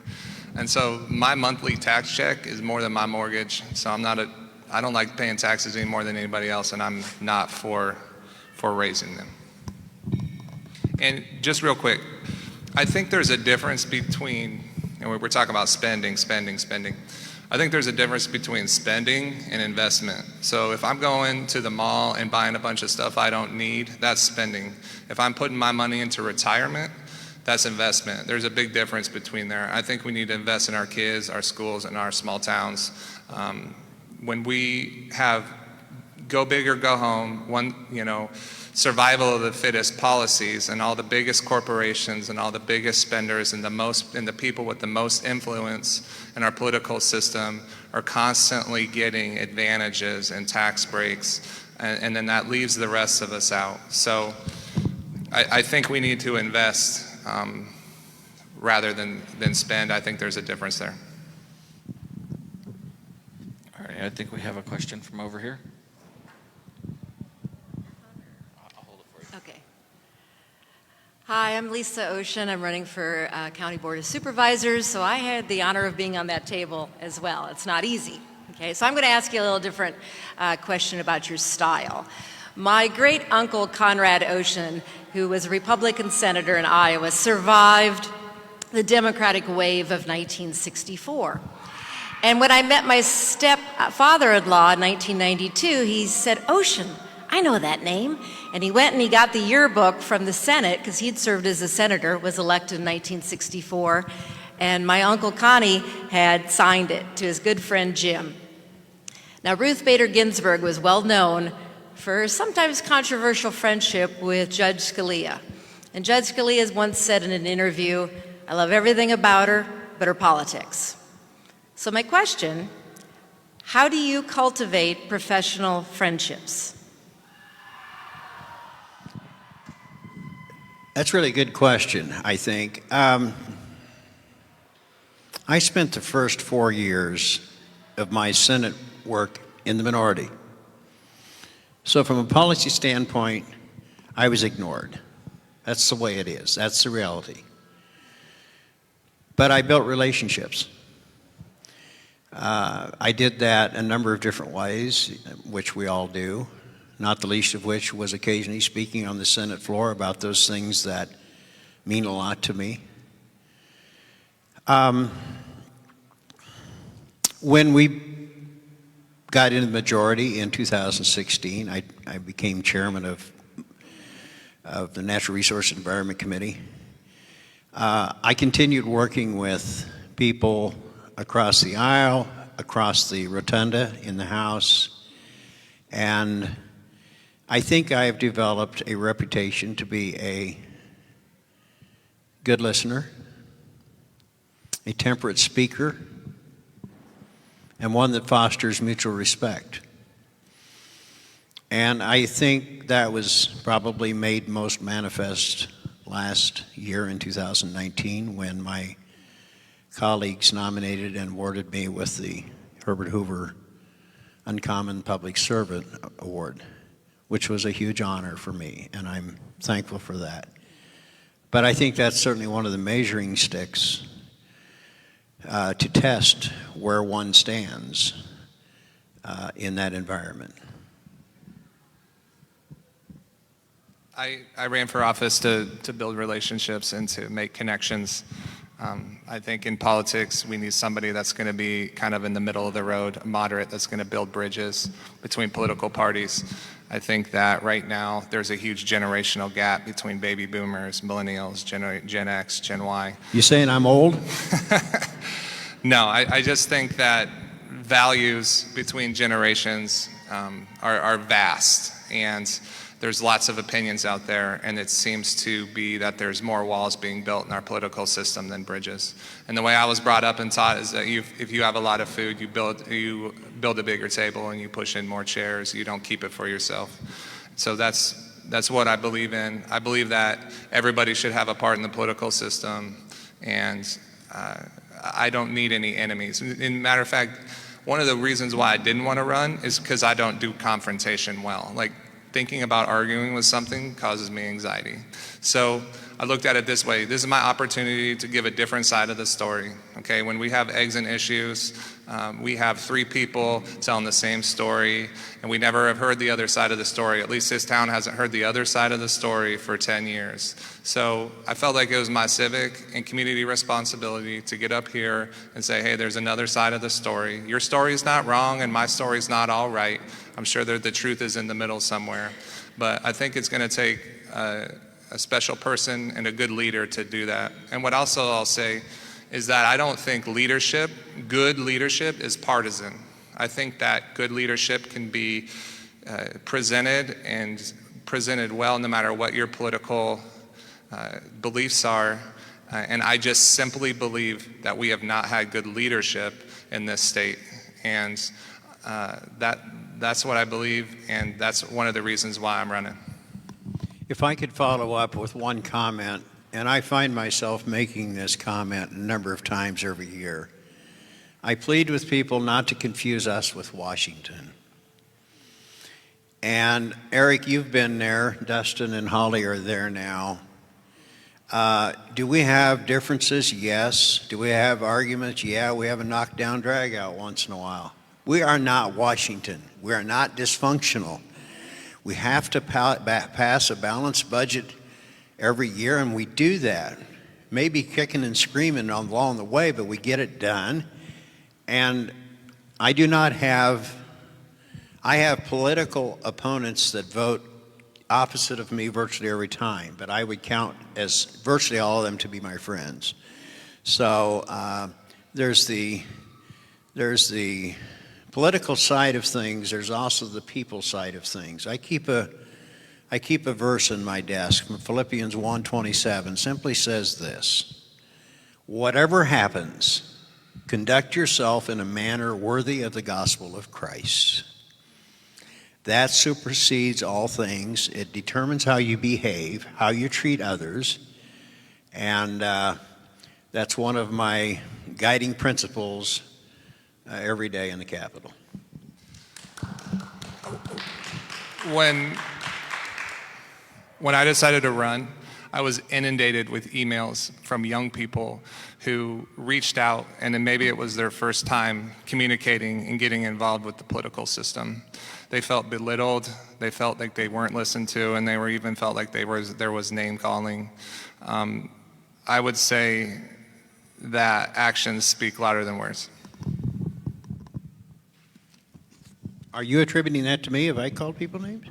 And so my monthly tax check is more than my mortgage. So I don't like paying taxes any more than anybody else, and I'm not for raising them. And just real quick, I think there's a difference between, and we're talking about spending. I think there's a difference between spending and investment. So if I'm going to the mall and buying a bunch of stuff I don't need, that's spending. If I'm putting my money into retirement, that's investment. There's a big difference between there. I think we need to invest in our kids, our schools, and our small towns. When we have go big or go home, survival of the fittest policies, and all the biggest corporations and all the biggest spenders and the people with the most influence in our political system are constantly getting advantages and tax breaks, and then that leaves the rest of us out. So I think we need to invest rather than spend. I think there's a difference there. All right, I think we have a question from over here. Okay. Hi, I'm Lisa Ocean. I'm running for County Board of Supervisors, so I had the honor of being on that table as well. It's not easy. Okay, so I'm going to ask you a little different question about your style. My great uncle Conrad Ocean, who was a Republican senator in Iowa, survived the Democratic wave of 1964. And when I met my stepfather-in-law in 1992, he said, "Ocean, I know that name." And he went and he got the yearbook from the Senate, because he'd served as a senator, was elected in 1964, and my Uncle Connie had signed it to his good friend Jim. Now, Ruth Bader Ginsburg was well known for her sometimes controversial friendship with Judge Scalia. And Judge Scalia once said in an interview, "I love everything about her, but her politics." So my question, how do you cultivate professional friendships? That's a really good question, I think. I spent the first 4 years of my Senate work in the minority. So from a policy standpoint, I was ignored. That's the way it is. That's the reality. But I built relationships. I did that a number of different ways, which we all do, not the least of which was occasionally speaking on the Senate floor about those things that mean a lot to me. When we got into the majority in 2016, I became chairman of the Natural Resource and Environment Committee. I continued working with people across the aisle, across the rotunda in the House, and I think I have developed a reputation to be a good listener, a temperate speaker, and one that fosters mutual respect. And I think that was probably made most manifest last year in 2019 when my colleagues nominated and awarded me with the Herbert Hoover Uncommon Public Servant Award, which was a huge honor for me, and I'm thankful for that. But I think that's certainly one of the measuring sticks to test where one stands in that environment. I ran for office to build relationships and to make connections. I think in politics, we need somebody that's going to be kind of in the middle of the road, a moderate that's going to build bridges between political parties. I think that right now there's a huge generational gap between baby boomers, millennials, Gen X, Gen Y. You saying I'm old? No, I just think that values between generations are vast, and there's lots of opinions out there, and it seems to be that there's more walls being built in our political system than bridges. And the way I was brought up and taught is that if you have a lot of food, you build a bigger table and you push in more chairs. You don't keep it for yourself. So that's what I believe in. I believe that everybody should have a part in the political system, and I don't need any enemies. In matter of fact, one of the reasons why I didn't want to run is because I don't do confrontation well. Like, thinking about arguing with something causes me anxiety. So I looked at it this way. This is my opportunity to give a different side of the story. Okay, when we have eggs and issues, we have 3 people telling the same story, and we never have heard the other side of the story. At least this town hasn't heard the other side of the story for 10 years. So I felt like it was my civic and community responsibility to get up here and say, hey, there's another side of the story. Your story's not wrong, and my story's not all right. I'm sure that the truth is in the middle somewhere. But I think it's going to take a special person and a good leader to do that. And what also I'll say is that I don't think good leadership is partisan. I think that good leadership can be presented well no matter what your political beliefs are. And I just simply believe that we have not had good leadership in this state. And that's what I believe, and that's one of the reasons why I'm running. If I could follow up with one comment, and I find myself making this comment a number of times every year. I plead with people not to confuse us with Washington. And Eric, you've been there. Dustin and Holly are there now. Do we have differences? Yes. Do we have arguments? Yeah, we have a knockdown drag out once in a while. We are not Washington. We are not dysfunctional. We have to pass a balanced budget every year, and we do that. Maybe kicking and screaming along the way, but we get it done. And I have political opponents that vote opposite of me virtually every time, but I would count as virtually all of them to be my friends. So there's the political side of things. There's also the people side of things. I keep a verse in my desk from Philippians 1:27. Simply says this: whatever happens, conduct yourself in a manner worthy of the gospel of Christ. That supersedes all things. It determines how you behave, how you treat others, and that's one of my guiding principles every day in the Capitol. When I decided to run, I was inundated with emails from young people who reached out, and then maybe it was their first time communicating and getting involved with the political system. They felt belittled, they felt like they weren't listened to, and they were even felt like there was name calling. I would say that actions speak louder than words. Are you attributing that to me? Have I called people names?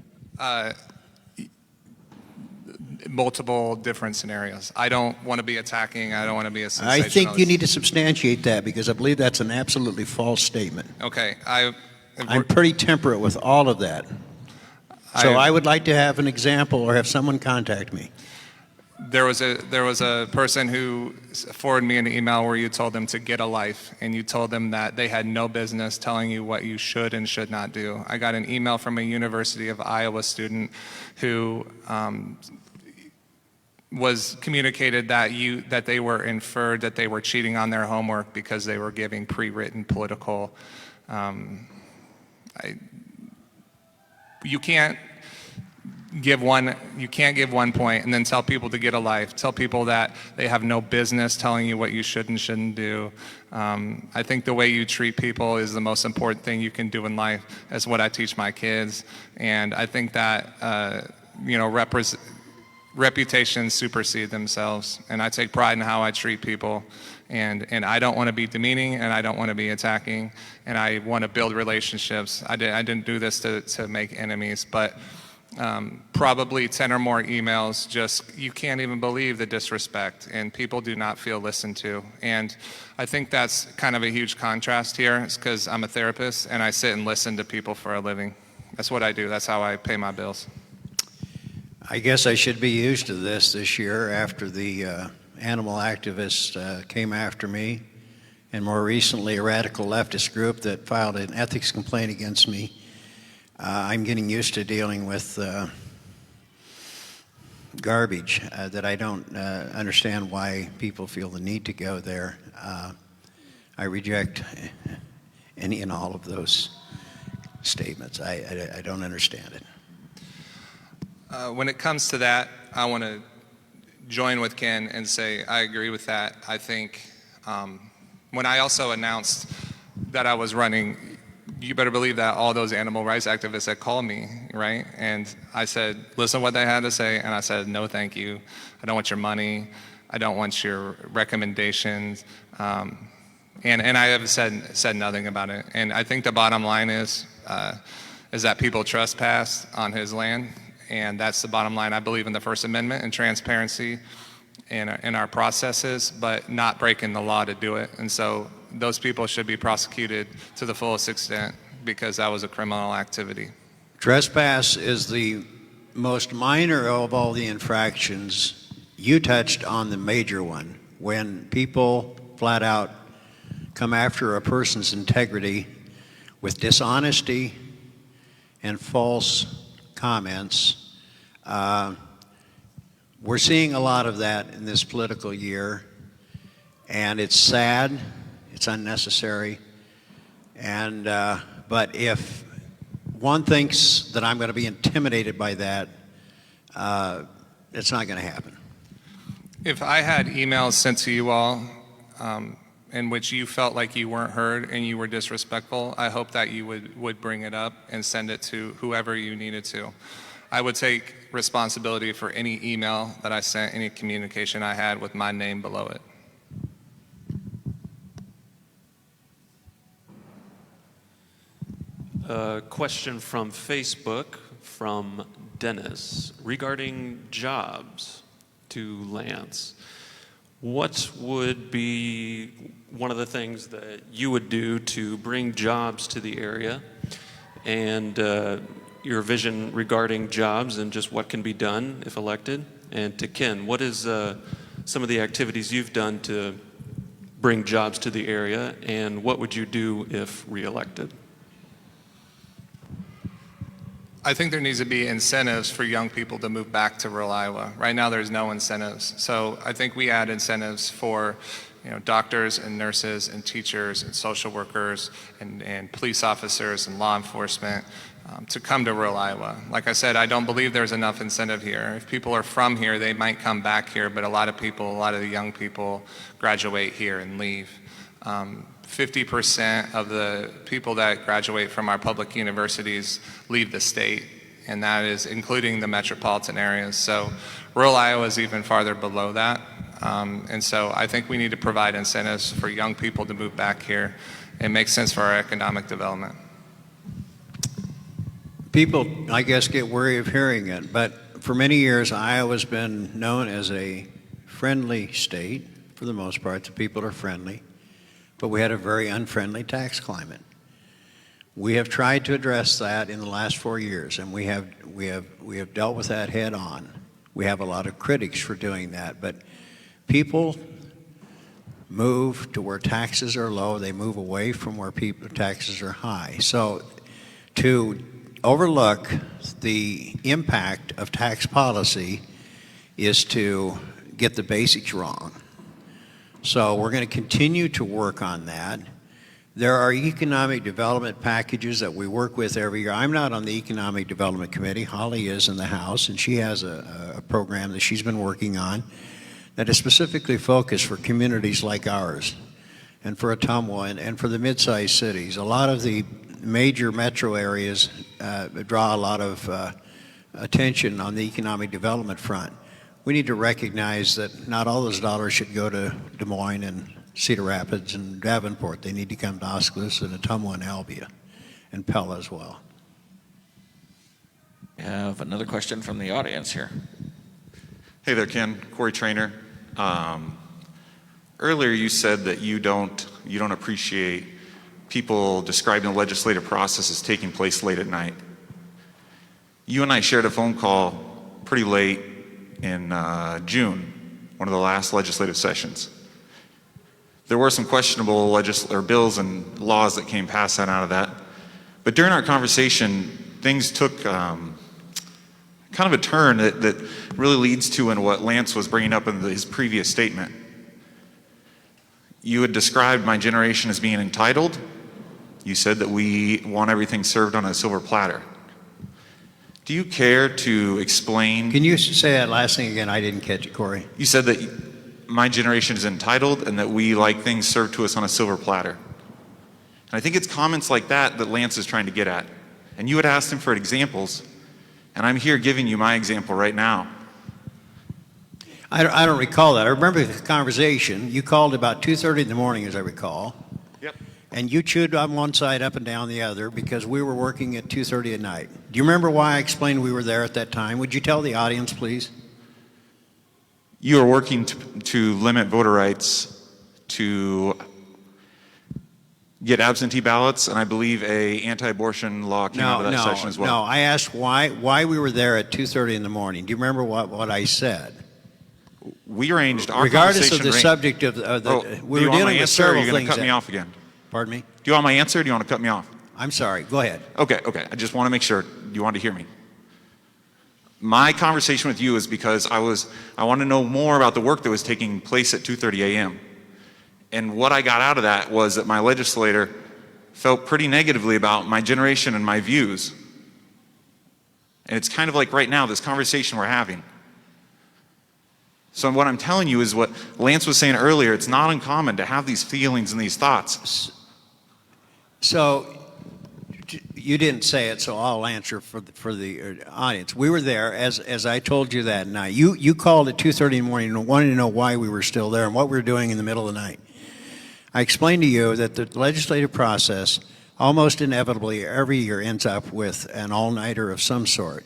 Multiple different scenarios. I don't want to be attacking. I don't want to be a sensationalist. I think you need to substantiate that, because I believe that's an absolutely false statement. Okay. I'm pretty temperate with all of that. So I would like to have an example or have someone contact me. There was a person who forwarded me an email where you told them to get a life, and you told them that they had no business telling you what you should and should not do. I got an email from a University of Iowa student who was communicated that they were inferred that they were cheating on their homework because they were giving pre-written political. You can't give one point and then tell people to get a life. Tell people that they have no business telling you what you should and shouldn't do. I think the way you treat people is the most important thing you can do in life. That's what I teach my kids, and I think that reputations supersede themselves, and I take pride in how I treat people, and I don't want to be demeaning, and I don't want to be attacking, and I want to build relationships. I didn't do this to make enemies, but probably 10 or more emails, just, you can't even believe the disrespect, and people do not feel listened to. And I think that's kind of a huge contrast here. It's because I'm a therapist, and I sit and listen to people for a living. That's what I do. That's how I pay my bills. I guess I should be used to this year after the animal activists came after me, and more recently a radical leftist group that filed an ethics complaint against me. I'm getting used to dealing with garbage that I don't understand why people feel the need to go there. I reject any and all of those statements. I don't understand it. When it comes to that, I want to join with Ken and say I agree with that. I think when I also announced that I was running, you better believe that all those animal rights activists had called me, right? And I said, listen to what they had to say, and I said, no thank you. I don't want your money. I don't want your recommendations. And I have said nothing about it. And I think the bottom line is that people trespassed on his land. And that's the bottom line. I believe in the First Amendment and transparency in our processes, but not breaking the law to do it. And so those people should be prosecuted to the fullest extent because that was a criminal activity. Trespass is the most minor of all the infractions. You touched on the major one. When people flat out come after a person's integrity with dishonesty and false comments. We're seeing a lot of that in this political year, and it's sad, it's unnecessary, and but if one thinks that I'm going to be intimidated by that, it's not going to happen. If I had emails sent to you all in which you felt like you weren't heard and you were disrespectful, I hope that you would bring it up and send it to whoever you needed to. I would take responsibility for any email that I sent, any communication I had with my name below it. A question from Facebook from Dennis regarding jobs to Lance. What would be one of the things that you would do to bring jobs to the area, and your vision regarding jobs and just what can be done if elected? And to Ken, what is some of the activities you've done to bring jobs to the area, and what would you do if reelected? I think there needs to be incentives for young people to move back to rural Iowa. Right now there's no incentives. So I think we add incentives for doctors and nurses and teachers and social workers and police officers and law enforcement to come to rural Iowa. Like I said, I don't believe there's enough incentive here. If people are from here, they might come back here, but a lot of the young people graduate here and leave. 50% of the people that graduate from our public universities leave the state, and that is including the metropolitan areas. So rural Iowa is even farther below that. And so I think we need to provide incentives for young people to move back here. It makes sense for our economic development. People, I guess, get weary of hearing it, but for many years, Iowa's been known as a friendly state. For the most part, the people are friendly, but we had a very unfriendly tax climate. We have tried to address that in the last 4 years, and we have dealt with that head on. We have a lot of critics for doing that, but people move to where taxes are low. They move away from where taxes are high. So to overlook the impact of tax policy is to get the basics wrong. So we're going to continue to work on that. There are economic development packages that we work with every year. I'm not on the Economic Development Committee. Holly is in the House, and she has a program that she's been working on that is specifically focused for communities like ours and for Ottumwa and for the mid-sized cities. A lot of the major metro areas draw a lot of attention on the economic development front. we need to recognize that not all those dollars should go to Des Moines and Cedar Rapids and Davenport. They need to come to Oskaloosa and Ottumwa and Albia and Pella as well. We have another question from the audience here. Hey there, Ken. Corey Trainer. Earlier you said that you don't appreciate people describing the legislative process as taking place late at night. You and I shared a phone call pretty late in June, one of the last legislative sessions. There were some questionable bills and laws that came passed out of that. But during our conversation, things took kind of a turn that really leads to in what Lance was bringing up in his previous statement. You had described my generation as being entitled. You said that we want everything served on a silver platter. Do you care to explain? Can you say that last thing again? I didn't catch it, Corey. You said that my generation is entitled and that we like things served to us on a silver platter. And I think it's comments like that that Lance is trying to get at. And you had asked him for examples, and I'm here giving you my example right now. I don't recall that. I remember the conversation. You called about 2:30 in the morning, as I recall. Yep. And you chewed on one side up and down the other because we were working at 2:30 at night. Do you remember why I explained we were there at that time? Would you tell the audience, please? You are working to limit voter rights, to get absentee ballots, and I believe a anti-abortion law came out of that session as well. No, I asked why we were there at 2:30 in the morning. Do you remember what I said? We arranged our regardless of the conversation subject of the, we were dealing with Or several are you going things. to cut me off again? Pardon me? Do you want my answer or do you want to cut me off? I'm sorry. Go ahead. Okay. I just want to make sure you want to hear me. My conversation with you is because I want to know more about the work that was taking place at 2:30 a.m. And what I got out of that was that my legislator felt pretty negatively about my generation and my views. And it's kind of like right now, this conversation we're having. So what I'm telling you is what Lance was saying earlier. It's not uncommon to have these feelings and these thoughts. So you didn't say it, so I'll answer for the audience. We were there, as I told you that night. You called at 2:30 in the morning and wanted to know why we were still there and what we were doing in the middle of the night. I explained to you that the legislative process almost inevitably every year ends up with an all-nighter of some sort.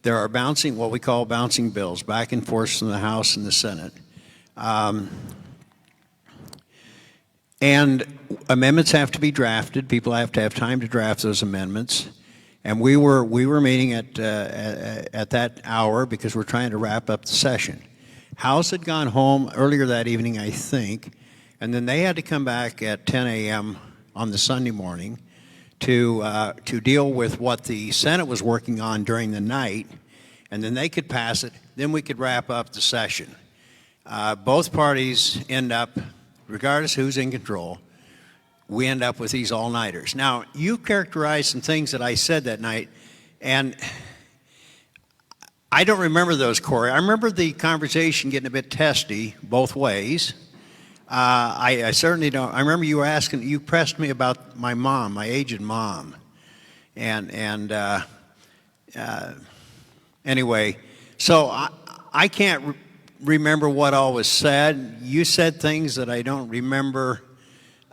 There are what we call bouncing bills, back and forth from the House and the Senate. And amendments have to be drafted. People have to have time to draft those amendments. And we were meeting at that hour because we're trying to wrap up the session. House had gone home earlier that evening, I think, and then they had to come back at 10 a.m. on the Sunday morning to deal with what the Senate was working on during the night, and then they could pass it. Then we could wrap up the session. Both parties end up, regardless who's in control, we end up with these all-nighters. Now, you characterized some things that I said that night, and I don't remember those, Corey. I remember the conversation getting a bit testy both ways. I certainly don't. I remember you pressed me about my mom, my aged mom. Anyway, so I can't remember what all was said. You said things that I don't remember.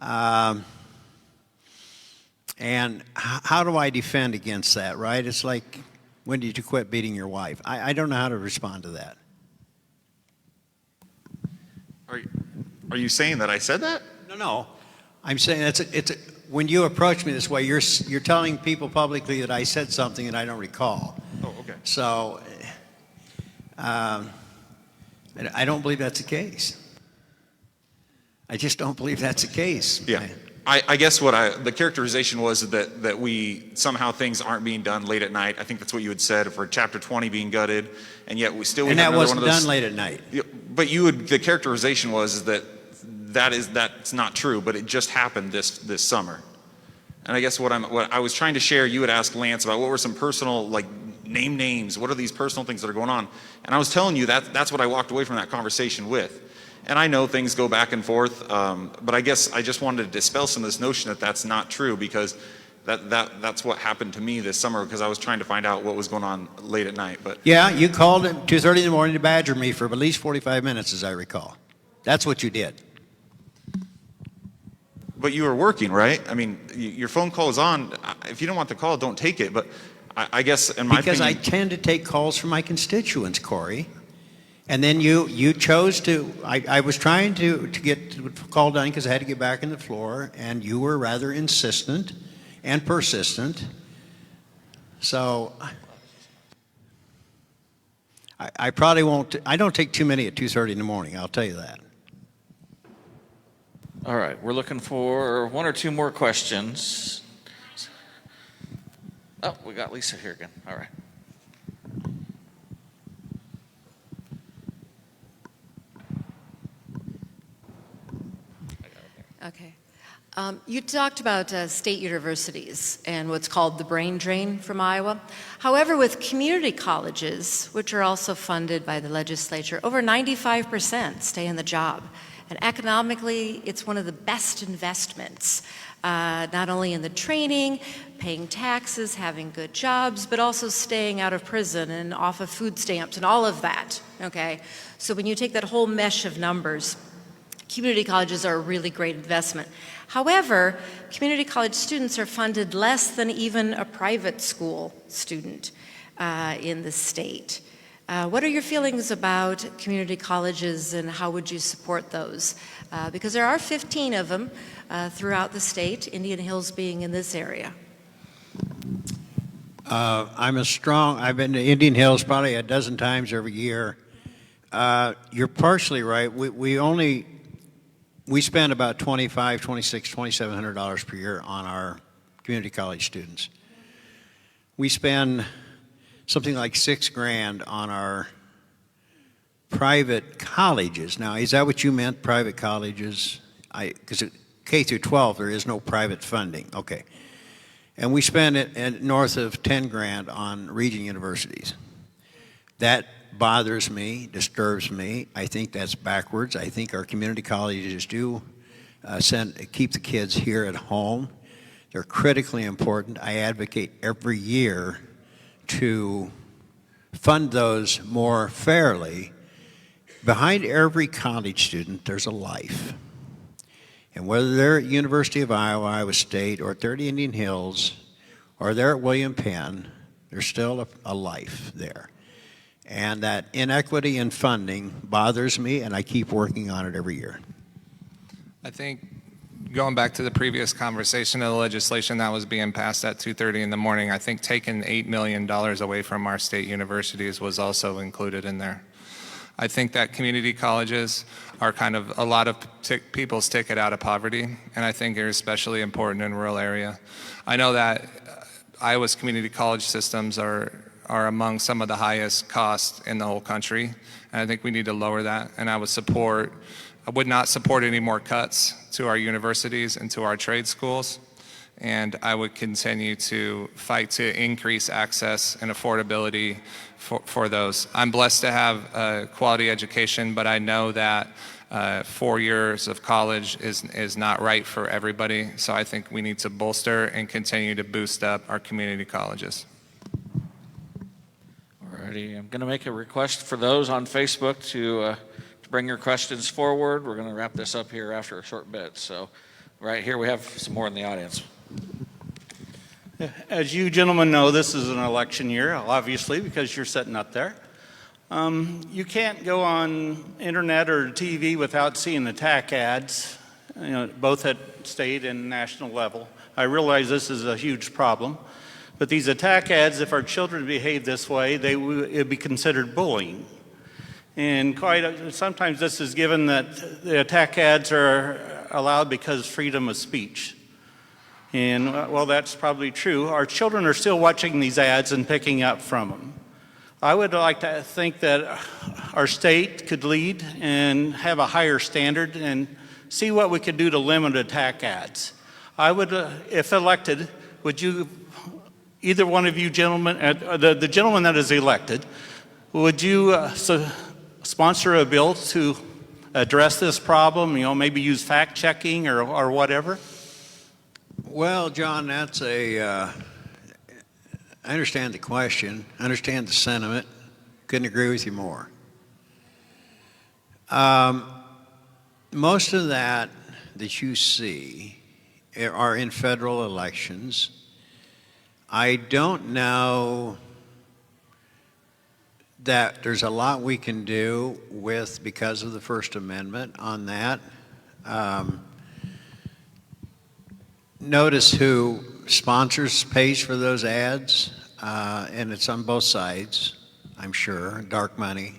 And how do I defend against that, right? It's like, when did you quit beating your wife? I don't know how to respond to that. Are you saying that I said that? No. I'm saying when you approach me this way, you're telling people publicly that I said something that I don't recall. Oh, okay. So I don't believe that's the case. I just don't believe that's the case. Yeah. I guess the characterization was that we somehow things aren't being done late at night. I think that's what you had said for Chapter 20 being gutted, and yet we still. And that wasn't done late at night. But the characterization was that's not true. But it just happened this summer. And I guess what I was trying to share, you had asked Lance about what were some personal, like, name names. What are these personal things that are going on? And I was telling you that's what I walked away from that conversation with. And I know things go back and forth, but I guess I just wanted to dispel some of this notion that that's not true, because That's what happened to me this summer because I was trying to find out what was going on late at night. But Yeah, you called at 2:30 in the morning to badger me for at least 45 minutes, as I recall. That's what you did. But you were working, right? I mean, your phone call is on. If you don't want the call, don't take it. But I guess in my Because I opinion, tend to take calls from my constituents, Corey. And then you chose to, I was trying to get the call done because I had to get back on the floor, and you were rather insistent and persistent. So I probably won't, I don't take too many at 2:30 in the morning, I'll tell you that. All right, we're looking for one or two more questions. Oh, we got Lisa here again. All right. Okay. You talked about state universities and what's called the brain drain from Iowa. However, with community colleges, which are also funded by the legislature, over 95% stay in the job. And economically, it's one of the best investments, not only in the training, paying taxes, having good jobs, but also staying out of prison and off of food stamps and all of that, okay? So when you take that whole mesh of numbers, community colleges are a really great investment. However, community college students are funded less than even a private school student in the state. What are your feelings about community colleges and how would you support those? Because there are 15 of them throughout the state, Indian Hills being in this area. I've been to Indian Hills probably a dozen times every year. You're partially right. We spend about $2,500, $2,600, $2,700 per year on our community college students. We spend something like $6,000 on our private colleges. Now, is that what you meant, private colleges? Because K through 12, there is no private funding. Okay. And we spend it at north of $10,000 on region universities. That bothers me, disturbs me. I think that's backwards. I think our community colleges do keep the kids here at home. They're critically important. I advocate every year to fund those more fairly. Behind every college student, there's a life. And whether they're at University of Iowa, Iowa State, or at 30 Indian Hills, or they're at William Penn, there's still a life there. And that inequity in funding bothers me, and I keep working on it every year. I think going back to the previous conversation of the legislation that was being passed at 2:30 in the morning, I think taking $8 million away from our state universities was also included in there. I think that community colleges are kind of a lot of people's ticket out of poverty, and I think they're especially important in rural area. I know that Iowa's community college systems are among some of the highest costs in the whole country, and I think we need to lower that. And I would not support any more cuts to our universities and to our trade schools, and I would continue to fight to increase access and affordability for those. I'm blessed to have a quality education, but I know that 4 years of college is not right for everybody, so I think we need to bolster and continue to boost up our community colleges. Alrighty, I'm going to make a request for those on Facebook to bring your questions forward. We're going to wrap this up here after a short bit. So right here we have some more in the audience. As you gentlemen know, this is an election year, obviously, because you're sitting up there. You can't go on internet or TV without seeing attack ads, both at state and national level. I realize this is a huge problem, but these attack ads, if our children behave this way, it'd be considered bullying. And sometimes this is given that the attack ads are allowed because freedom of speech. And well, that's probably true. Our children are still watching these ads and picking up from them. I would like to think that our state could lead and have a higher standard and see what we could do to limit attack ads. I would, if elected, would you, either one of you gentlemen, the gentleman that is elected, would you sponsor a bill to address this problem, maybe use fact checking or whatever? Well, John, that's I understand the question, I understand the sentiment. Couldn't agree with you more. Most of that you see are in federal elections. I don't know that there's a lot we can do because of the First Amendment on that. Notice who sponsors, pays for those ads, and it's on both sides, I'm sure, dark money.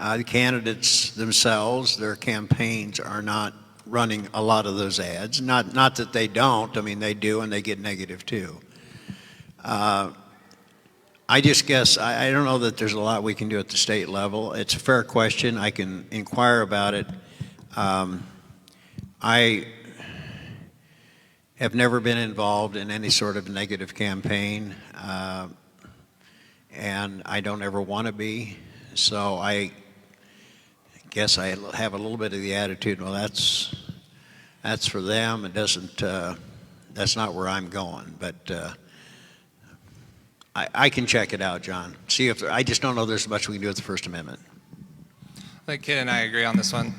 The candidates themselves, their campaigns are not running a lot of those ads. Not that they don't, I mean, they do, and they get negative too. I just guess, I don't know that there's a lot we can do at the state level. It's a fair question. I can inquire about it. I have never been involved in any sort of negative campaign, and I don't ever want to be. So I guess I have a little bit of the attitude, well, that's for them. It doesn't, that's not where I'm going. But I can check it out, John. See if I just don't know there's much we can do with the First Amendment. I think Ken and I agree on this one.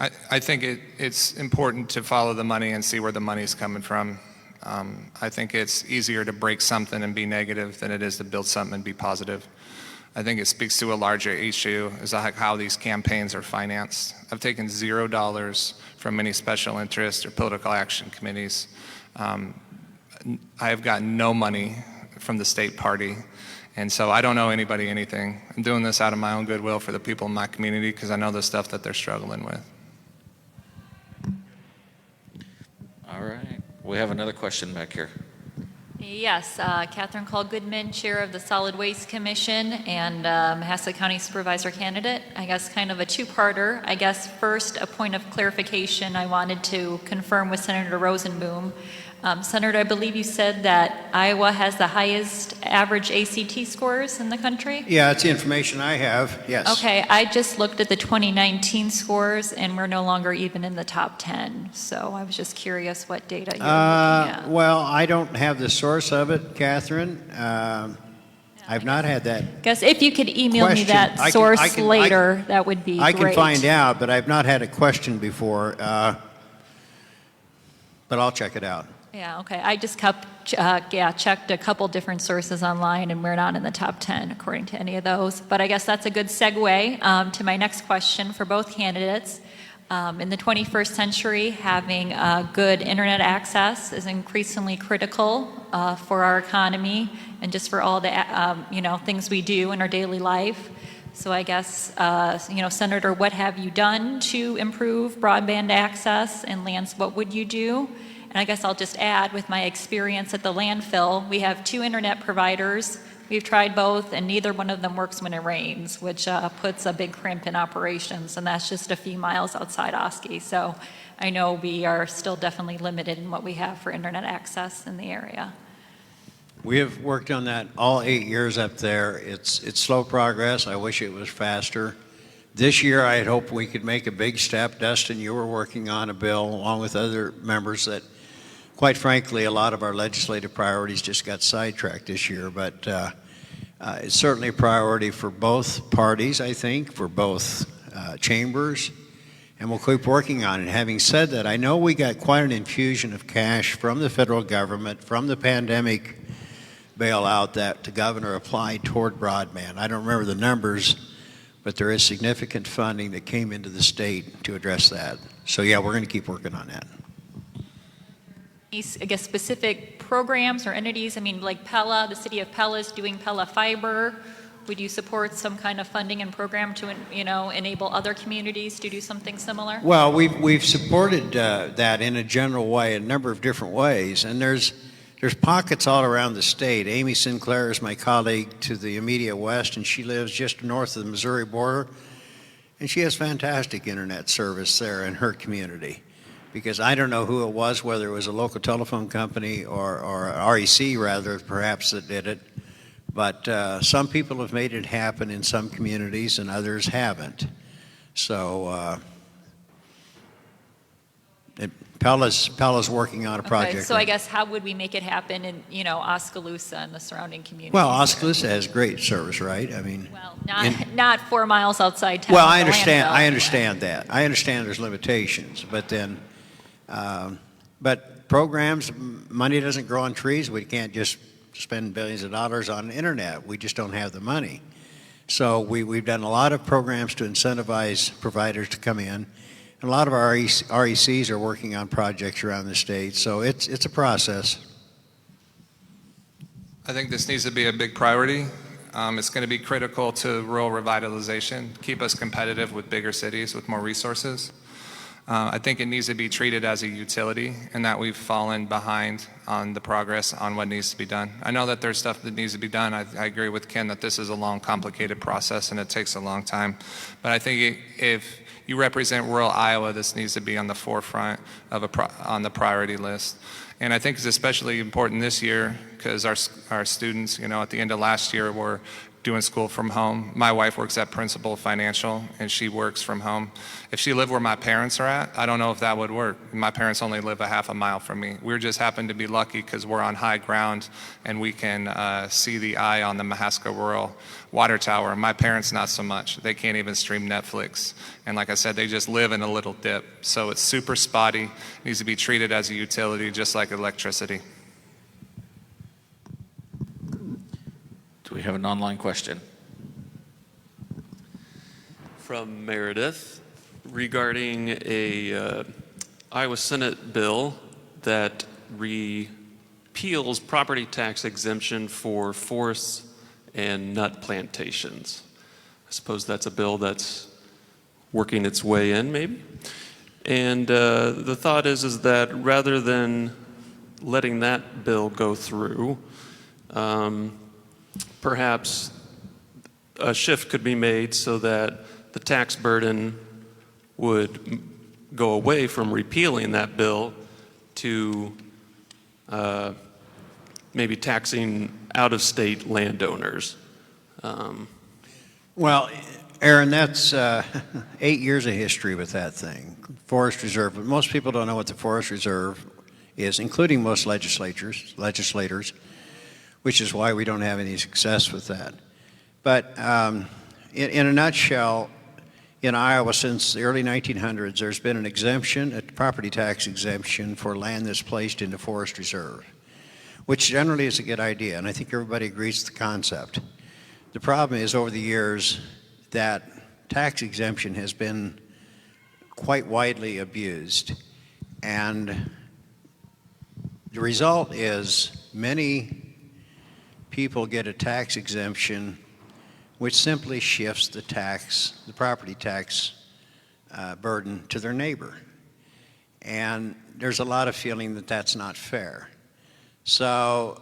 I think it's important to follow the money and see where the money's coming from. I think it's easier to break something and be negative than it is to build something and be positive. I think it speaks to a larger issue, is how these campaigns are financed. I've taken $0 from any special interest or political action committees. I have gotten no money from the state party. And so I don't owe anybody anything. I'm doing this out of my own goodwill for the people in my community because I know the stuff that they're struggling with. All right. We have another question back here. Yes, Catherine Call Goodman, Chair of the Solid Waste Commission and Mahassa County Supervisor candidate. I guess kind of a two-parter. I guess first, a point of clarification I wanted to confirm with Senator Rosenboom. Senator, I believe you said that Iowa has the highest average ACT scores in the country? Yeah, that's the information I have, yes. Okay, I just looked at the 2019 scores and we're no longer even in the top 10. So I was just curious what data you're looking at. Well, I don't have the source of it, Catherine. I've not had that. I guess if you could email me that source later, that would be great. I can find out, but I've not had a question before. But I'll check it out. Yeah, okay. I just checked a couple different sources online, and we're not in the top 10 according to any of those. But I guess that's a good segue to my next question for both candidates. In the 21st century, having good internet access is increasingly critical for our economy and just for all the things we do in our daily life. So I guess, Senator, what have you done to improve broadband access? And Lance, what would you do? And I guess I'll just add, with my experience at the landfill, we have 2 internet providers. We've tried both, and neither one of them works when it rains, which puts a big crimp in operations, and that's just a few miles outside Oski. So I know we are still definitely limited in what we have for internet access in the area. We have worked on that all 8 years up there. It's slow progress. I wish it was faster. This year, I had hoped we could make a big step. Dustin, you were working on a bill along with other members that, quite frankly, a lot of our legislative priorities just got sidetracked this year. But it's certainly a priority for both parties, I think, for both chambers. And we'll keep working on it. Having said that, I know we got quite an infusion of cash from the federal government, from the pandemic bailout that the governor applied toward broadband. I don't remember the numbers, but there is significant funding that came into the state to address that. So yeah, we're going to keep working on that. I guess specific programs or entities, I mean, like Pella, the city of Pella is doing Pella Fiber. Would you support some kind of funding and program to, enable other communities to do something similar? Well, we've supported that in a general way, a number of different ways, and there's pockets all around the state. Amy Sinclair is my colleague to the immediate west, and she lives just north of the Missouri border, and she has fantastic internet service there in her community. Because I don't know who it was, whether it was a local telephone company or REC rather, perhaps, that did it. But some people have made it happen in some communities and others haven't. So Pella's working on a project. Okay, so I guess how would we make it happen in, Oskaloosa and the surrounding communities? Well, Oskaloosa has great service, right? I mean, Well, not 4 miles outside town. well, with I a understand. landfill. I understand that. I understand there's limitations, but then, but programs, money doesn't grow on trees. We can't just spend billions of dollars on the internet. We just don't have the money. So we've done a lot of programs to incentivize providers to come in. And a lot of our RECs are working on projects around the state. So it's a process. I think this needs to be a big priority. It's going to be critical to rural revitalization, keep us competitive with bigger cities with more resources. I think it needs to be treated as a utility and that we've fallen behind on the progress on what needs to be done. I know that there's stuff that needs to be done. I agree with Ken that this is a long, complicated process and it takes a long time. But I think if you represent rural Iowa, this needs to be on the forefront of on the priority list. And I think it's especially important this year because our students, at the end of last year were doing school from home. My wife works at Principal Financial and she works from home. If she lived where my parents are at, I don't know if that would work. My parents only live a half a mile from me. We just happen to be lucky because we're on high ground and we can see the eye on the Mahaska Rural Water Tower. My parents, not so much. They can't even stream Netflix. And like I said, they just live in a little dip. So it's super spotty. It needs to be treated as a utility just like electricity. Do we have an online question? From Meredith regarding a Iowa Senate bill that repeals property tax exemption for forests and nut plantations. I suppose that's a bill that's working its way in, maybe. And the thought is that rather than letting that bill go through, perhaps a shift could be made so that the tax burden would go away from repealing that bill to maybe taxing out-of-state landowners. Well, Aaron, that's 8 years of history with that thing, Forest Reserve. But most people don't know what the Forest Reserve is, including most legislators, which is why we don't have any success with that. But in a nutshell, in Iowa since the early 1900s, there's been an exemption, a property tax exemption for land that's placed into Forest Reserve, which generally is a good idea, and I think everybody agrees with the concept. The problem is over the years that tax exemption has been quite widely abused, and the result is many people get a tax exemption which simply shifts the property tax burden to their neighbor. And there's a lot of feeling that that's not fair. So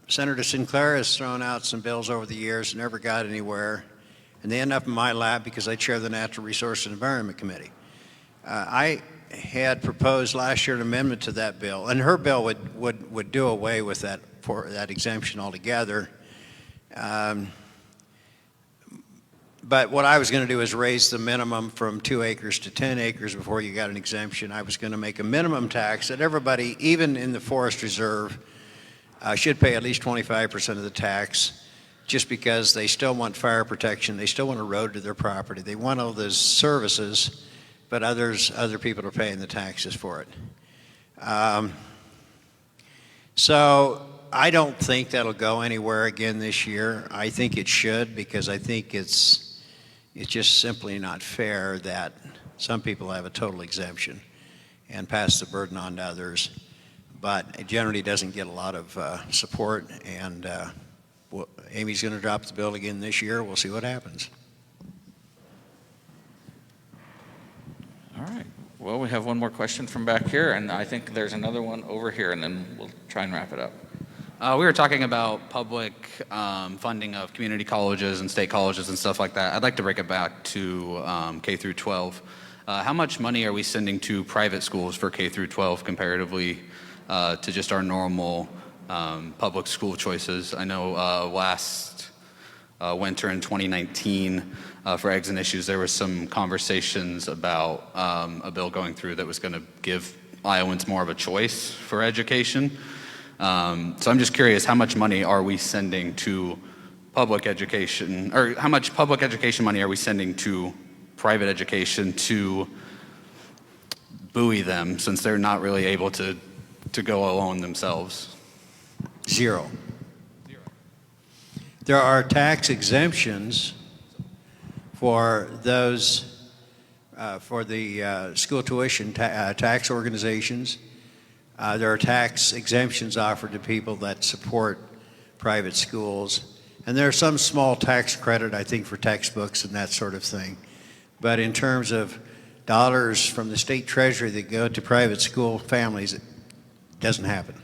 Senator Sinclair has thrown out some bills over the years, never got anywhere, and they end up in my lap because I chair the Natural Resources and Environment Committee. I had proposed last year an amendment to that bill, and her bill would do away with that exemption altogether. But what I was going to do is raise the minimum from 2 acres to 10 acres before you got an exemption. I was going to make a minimum tax that everybody, even in the Forest Reserve, should pay at least 25% of the tax, just because they still want fire protection, they still want a road to their property, they want all those services, but other people are paying the taxes for it. So I don't think that'll go anywhere again this year. I think it should, because I think it's just simply not fair that some people have a total exemption and pass the burden on to others. But it generally doesn't get a lot of support, and Amy's going to drop the bill again this year. We'll see what happens. All right. Well, we have one more question from back here, and I think there's another one over here, and then we'll try and wrap it up. We were talking about public funding of community colleges and state colleges and stuff like that. I'd like to break it back to K through 12. How much money are we sending to private schools for K through 12 comparatively to just our normal public school choices? I know last winter in 2019 for Eggs and Issues, there was some conversations about a bill going through that was going to give Iowans more of a choice for education. So I'm just curious, how much money are we sending to public education, or how much public education money are we sending to private education to buoy them, since they're not really able to go alone themselves? Zero. There are tax exemptions for those, for the school tuition tax organizations. There are tax exemptions offered to people that support private schools. And there's some small tax credit, I think, for textbooks and that sort of thing. But in terms of dollars from the state treasury that go to private school families, it doesn't happen.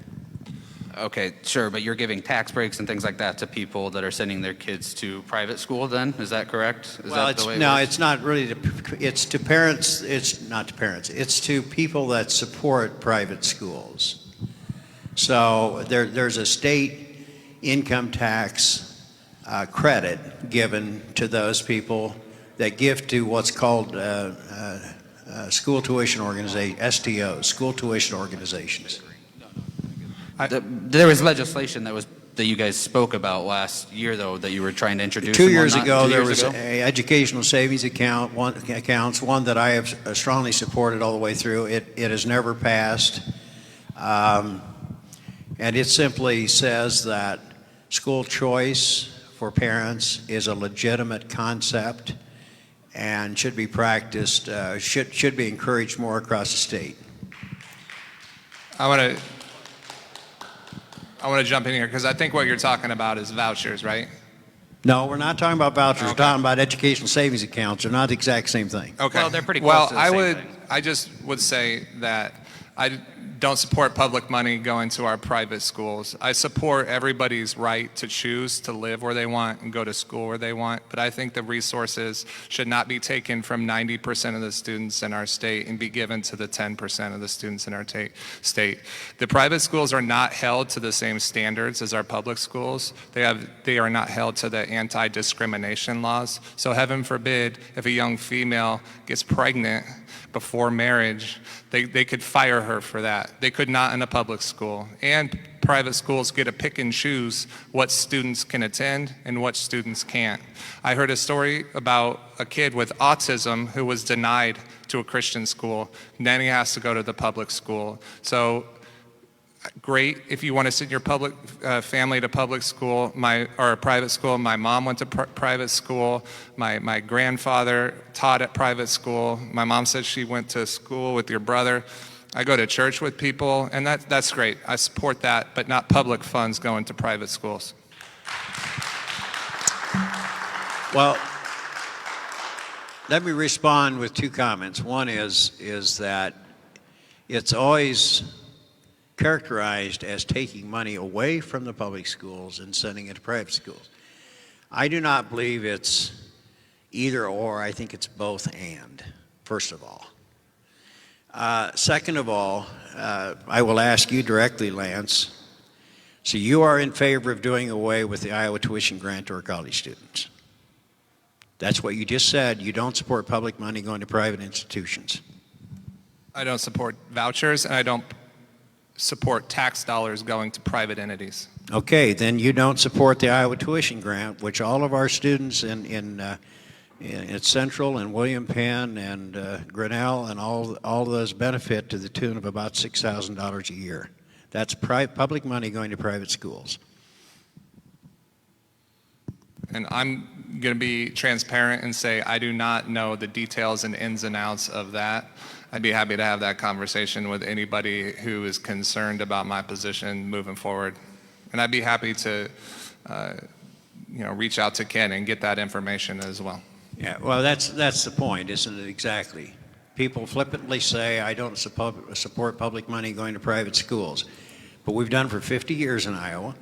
Okay, sure, but you're giving tax breaks and things like that to people that are sending their kids to private school then? Is that correct? It's not really, it's to parents, it's not to parents, it's to people that support private schools. So there's a state income tax credit given to those people that give to what's called school tuition organization, STOs, school tuition organizations. There was legislation that you guys spoke about last year, though, that you were trying to introduce. 2 years ago, there was an educational savings account, one that I have strongly supported all the way through. It has never passed, and it simply says that school choice for parents is a legitimate concept and should be practiced, should be encouraged more across the state. I want to jump in here because I think what you're talking about is vouchers, right? No, we're not talking about vouchers. Okay. We're talking about educational savings accounts. They're not the exact same thing. Okay. Well, they're pretty close to the same thing. I just would say that I don't support public money going to our private schools. I support everybody's right to choose to live where they want and go to school where they want, but I think the resources should not be taken from 90% of the students in our state and be given to the 10% of the students in our state. The private schools are not held to the same standards as our public schools. They are not held to the anti-discrimination laws. So heaven forbid, if a young female gets pregnant before marriage, they could fire her for that. They could not in a public school. And private schools get to pick and choose what students can attend and what students can't. I heard a story about a kid with autism who was denied to a Christian school, and then he has to go to the public school. So great if you want to send your public family to public school or private school. My mom went to private school. My grandfather taught at private school. My mom said she went to school with your brother. I go to church with people, and that's great. I support that, but not public funds going to private schools. Well, let me respond with two comments. One is that it's always characterized as taking money away from the public schools and sending it to private schools. I do not believe it's either or. I think it's both and, first of all. Second of all, I will ask you directly, Lance. So you are in favor of doing away with the Iowa tuition grant to our college students. That's what you just said. You don't support public money going to private institutions. I don't support vouchers, and I don't support tax dollars going to private entities. Okay, then you don't support the Iowa tuition grant, which all of our students in Central and William Penn and Grinnell and all those benefit to the tune of about $6,000 a year. That's public money going to private schools. And I'm going to be transparent and say I do not know the details and ins and outs of that. I'd be happy to have that conversation with anybody who is concerned about my position moving forward. And I'd be happy to reach out to Ken and get that information as well. Yeah, well, that's the point, isn't it? Exactly. People flippantly say, I don't support public money going to private schools. But we've done for 50 years in Iowa,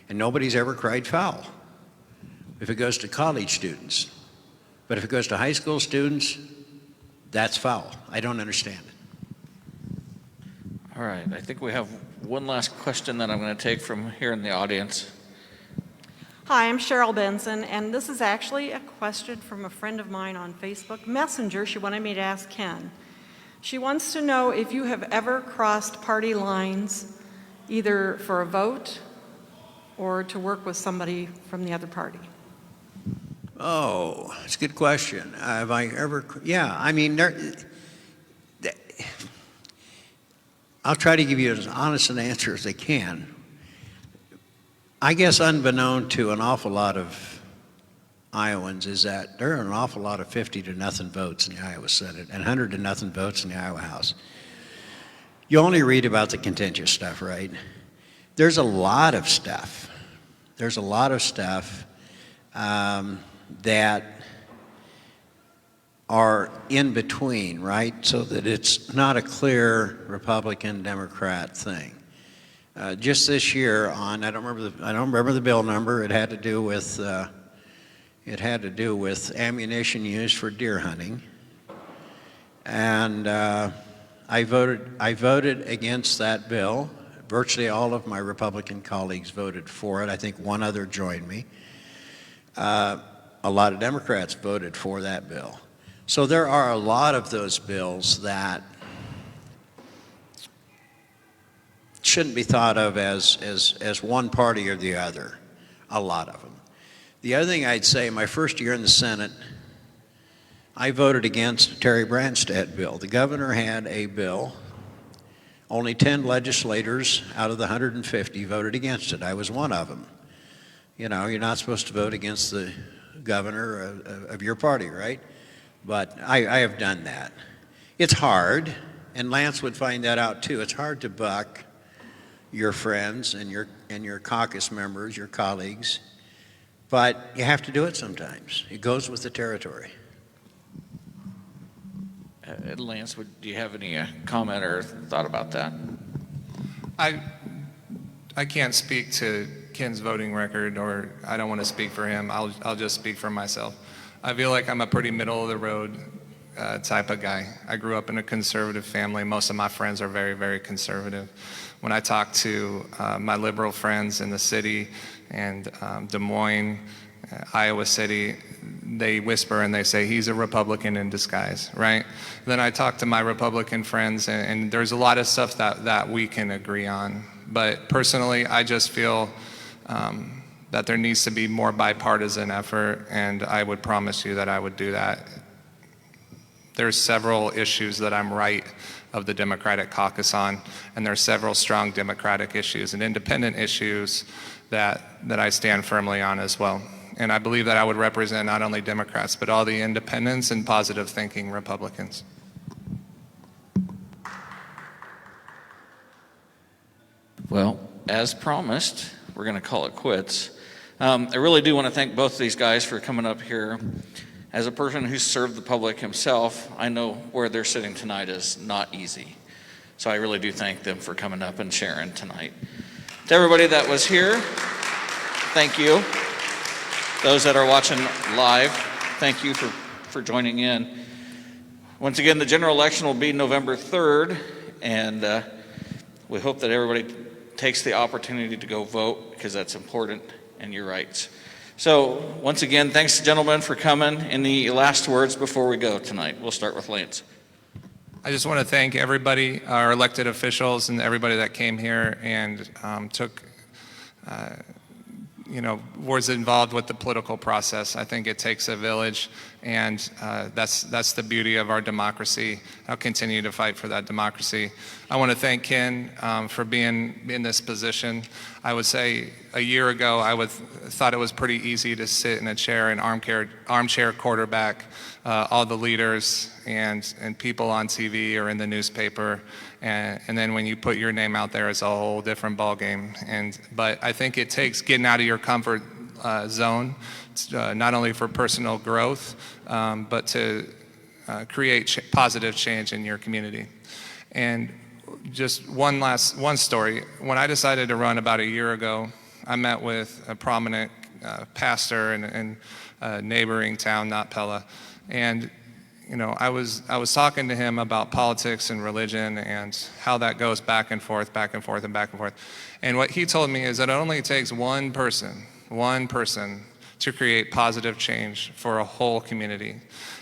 and nobody's ever cried foul if it goes to college students. But if it goes to high school students, that's foul. I don't understand it. All right, I think we have one last question that I'm going to take from here in the audience. Hi, I'm Cheryl Benson, and this is actually a question from a friend of mine on Facebook Messenger. She wanted me to ask Ken. She wants to know if you have ever crossed party lines, either for a vote or to work with somebody from the other party. Oh, that's a good question. Have I ever? Yeah, I mean, I'll try to give you as honest an answer as I can. I guess unbeknown to an awful lot of Iowans is that there are an awful lot of 50-0 votes in the Iowa Senate and 100-0 votes in the Iowa House. You only read about the contentious stuff, right? There's a lot of stuff. There's a lot of stuff that are in between, right? So that it's not a clear Republican-Democrat thing. Just this year, I don't remember the bill number. It had to do with ammunition used for deer hunting, and I voted against that bill. Virtually all of my Republican colleagues voted for it. I think one other joined me. A lot of Democrats voted for that bill. So there are a lot of those bills that shouldn't be thought of as one party or the other, a lot of them. The other thing I'd say, my first year in the Senate, I voted against the Terry Branstad bill. The governor had a bill. Only 10 legislators out of the 150 voted against it. I was one of them. You know, you're not supposed to vote against the governor of your party, right? But I have done that. It's hard, and Lance would find that out too. It's hard to buck your friends and your caucus members, your colleagues, but you have to do it sometimes. It goes with the territory. Lance, do you have any comment or thought about that? I can't speak to Ken's voting record, or I don't want to speak for him. I'll just speak for myself. I feel like I'm a pretty middle of the road type of guy. I grew up in a conservative family. Most of my friends are very, very conservative. When I talk to my liberal friends in the city and Des Moines, Iowa City, they whisper and they say, he's a Republican in disguise, right? Then I talk to my Republican friends, and there's a lot of stuff that we can agree on. But personally, I just feel that there needs to be more bipartisan effort, and I would promise you that I would do that. There's several issues that I'm right of the Democratic caucus on, and there's several strong Democratic issues and independent issues that I stand firmly on as well. And I believe that I would represent not only Democrats, but all the independents and positive thinking Republicans. Well, as promised, we're going to call it quits. I really do want to thank both of these guys for coming up here. As a person who's served the public himself, I know where they're sitting tonight is not easy. So I really do thank them for coming up and sharing tonight. To everybody that was here, thank you. Those that are watching live, thank you for joining in. Once again, the general election will be November 3rd, and we hope that everybody takes the opportunity to go vote, because that's important and your rights. So once again, thanks, gentlemen, for coming. Any last words before we go tonight? We'll start with Lance. I just want to thank everybody, our elected officials, and everybody that came here and was involved with the political process. I think it takes a village, and that's the beauty of our democracy. I'll continue to fight for that democracy. I want to thank Ken for being in this position. I would say a year ago, I thought it was pretty easy to sit in a chair and armchair quarterback all the leaders and people on TV or in the newspaper. And then when you put your name out there, it's a whole different ballgame. But I think it takes getting out of your comfort zone, not only for personal growth, but to create positive change in your community. And just one story. When I decided to run about a year ago, I met with a prominent pastor in a neighboring town, not Pella, and I was talking to him about politics and religion and how that goes back and forth, back and forth, and back and forth. And what he told me is that it only takes one person to create positive change for a whole community.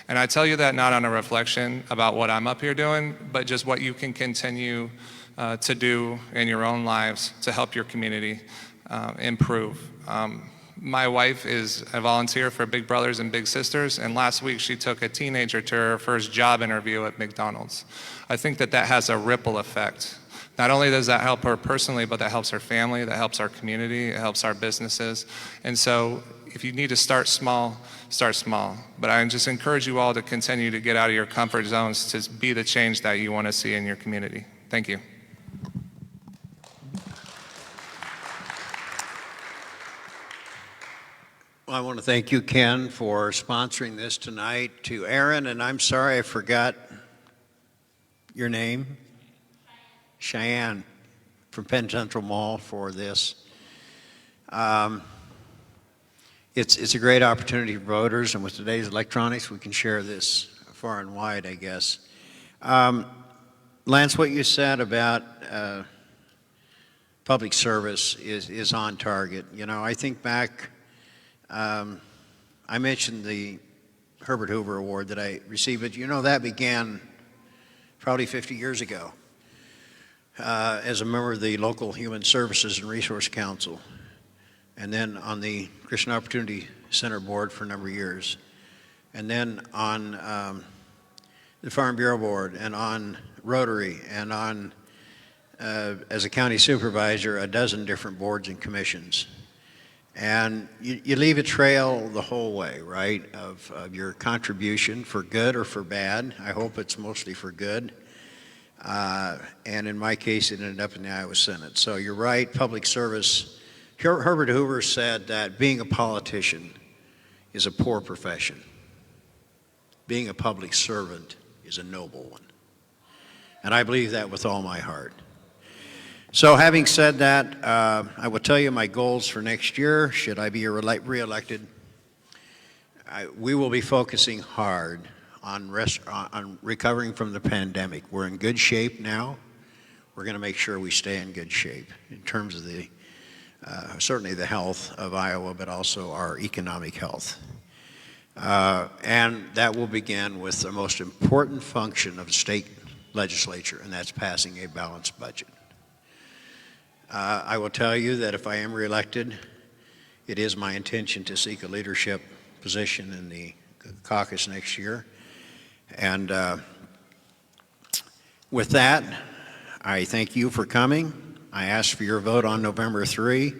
And I tell you that not on a reflection about what I'm up here doing, but just what you can continue to do in your own lives to help your community improve. My wife is a volunteer for Big Brothers and Big Sisters, and last week she took a teenager to her first job interview at McDonald's. I think that that has a ripple effect. Not only does that help her personally, but that helps her family, that helps our community, it helps our businesses. And so if you need to start small, start small. But I just encourage you all to continue to get out of your comfort zones to be the change that you want to see in your community. Thank you. I want to thank you, Ken, for sponsoring this tonight. To Aaron, and I'm sorry I forgot your name. Cheyenne from Penn Central Mall for this. It's a great opportunity for voters, and with today's electronics, we can share this far and wide, I guess. Lance, what you said about public service is on target. You know, I think back, I mentioned the Herbert Hoover Award that I received, but you know that began probably 50 years ago as a member of the local Human Services and Resource Council, and then on the Christian Opportunity Center board for a number of years, and then on the Farm Bureau board, and on Rotary, and on as a county supervisor, a dozen different boards and commissions. And you leave a trail the whole way, right, of your contribution for good or for bad. I hope it's mostly for good. And in my case, it ended up in the Iowa Senate. So you're right, public service. Herbert Hoover said that being a politician is a poor profession. Being a public servant is a noble one. And I believe that with all my heart. So having said that, I will tell you my goals for next year, should I be reelected. We will be focusing hard on recovering from the pandemic. We're in good shape now. We're going to make sure we stay in good shape in terms of the certainly the health of Iowa, but also our economic health. And that will begin with the most important function of the state legislature, and that's passing a balanced budget. I will tell you that if I am reelected, it is my intention to seek a leadership position in the caucus next year. And with that, I thank you for coming. I ask for your vote on November 3,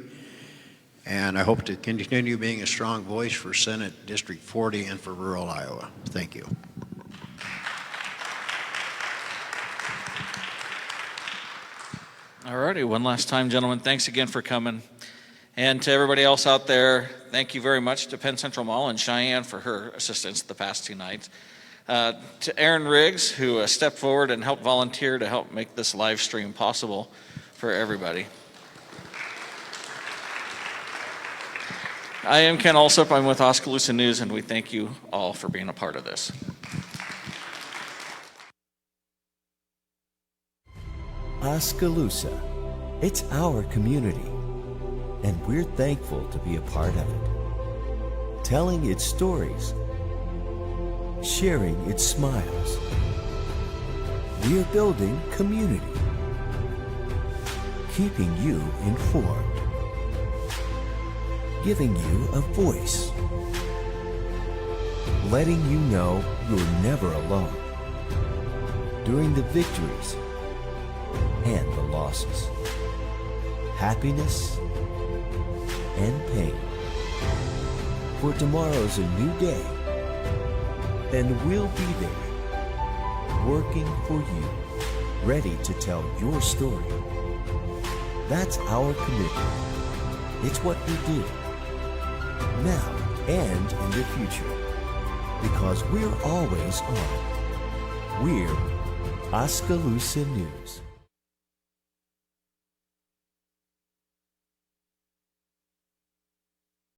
and I hope to continue being a strong voice for Senate District 40 and for rural Iowa. Thank you. All righty, one last time, gentlemen, thanks again for coming. And to everybody else out there, thank you very much to Penn Central Mall and Cheyenne for her assistance the past 2 nights. To Aaron Riggs, who stepped forward and helped volunteer to help make this live stream possible for everybody. I am Ken Alsop. I'm with Oskaloosa News, and we thank you all for being a part of this. Oskaloosa, it's our community, and we're thankful to be a part of it. Telling its stories, sharing its smiles. We're building community, keeping you informed, giving you a voice, letting you know you're never alone during the victories and the losses, happiness and pain. For tomorrow's a new day, and we'll be there, working for you, ready to tell your story. That's our commitment. It's what we do, now and in the future, because we're always on. We're Oskaloosa News.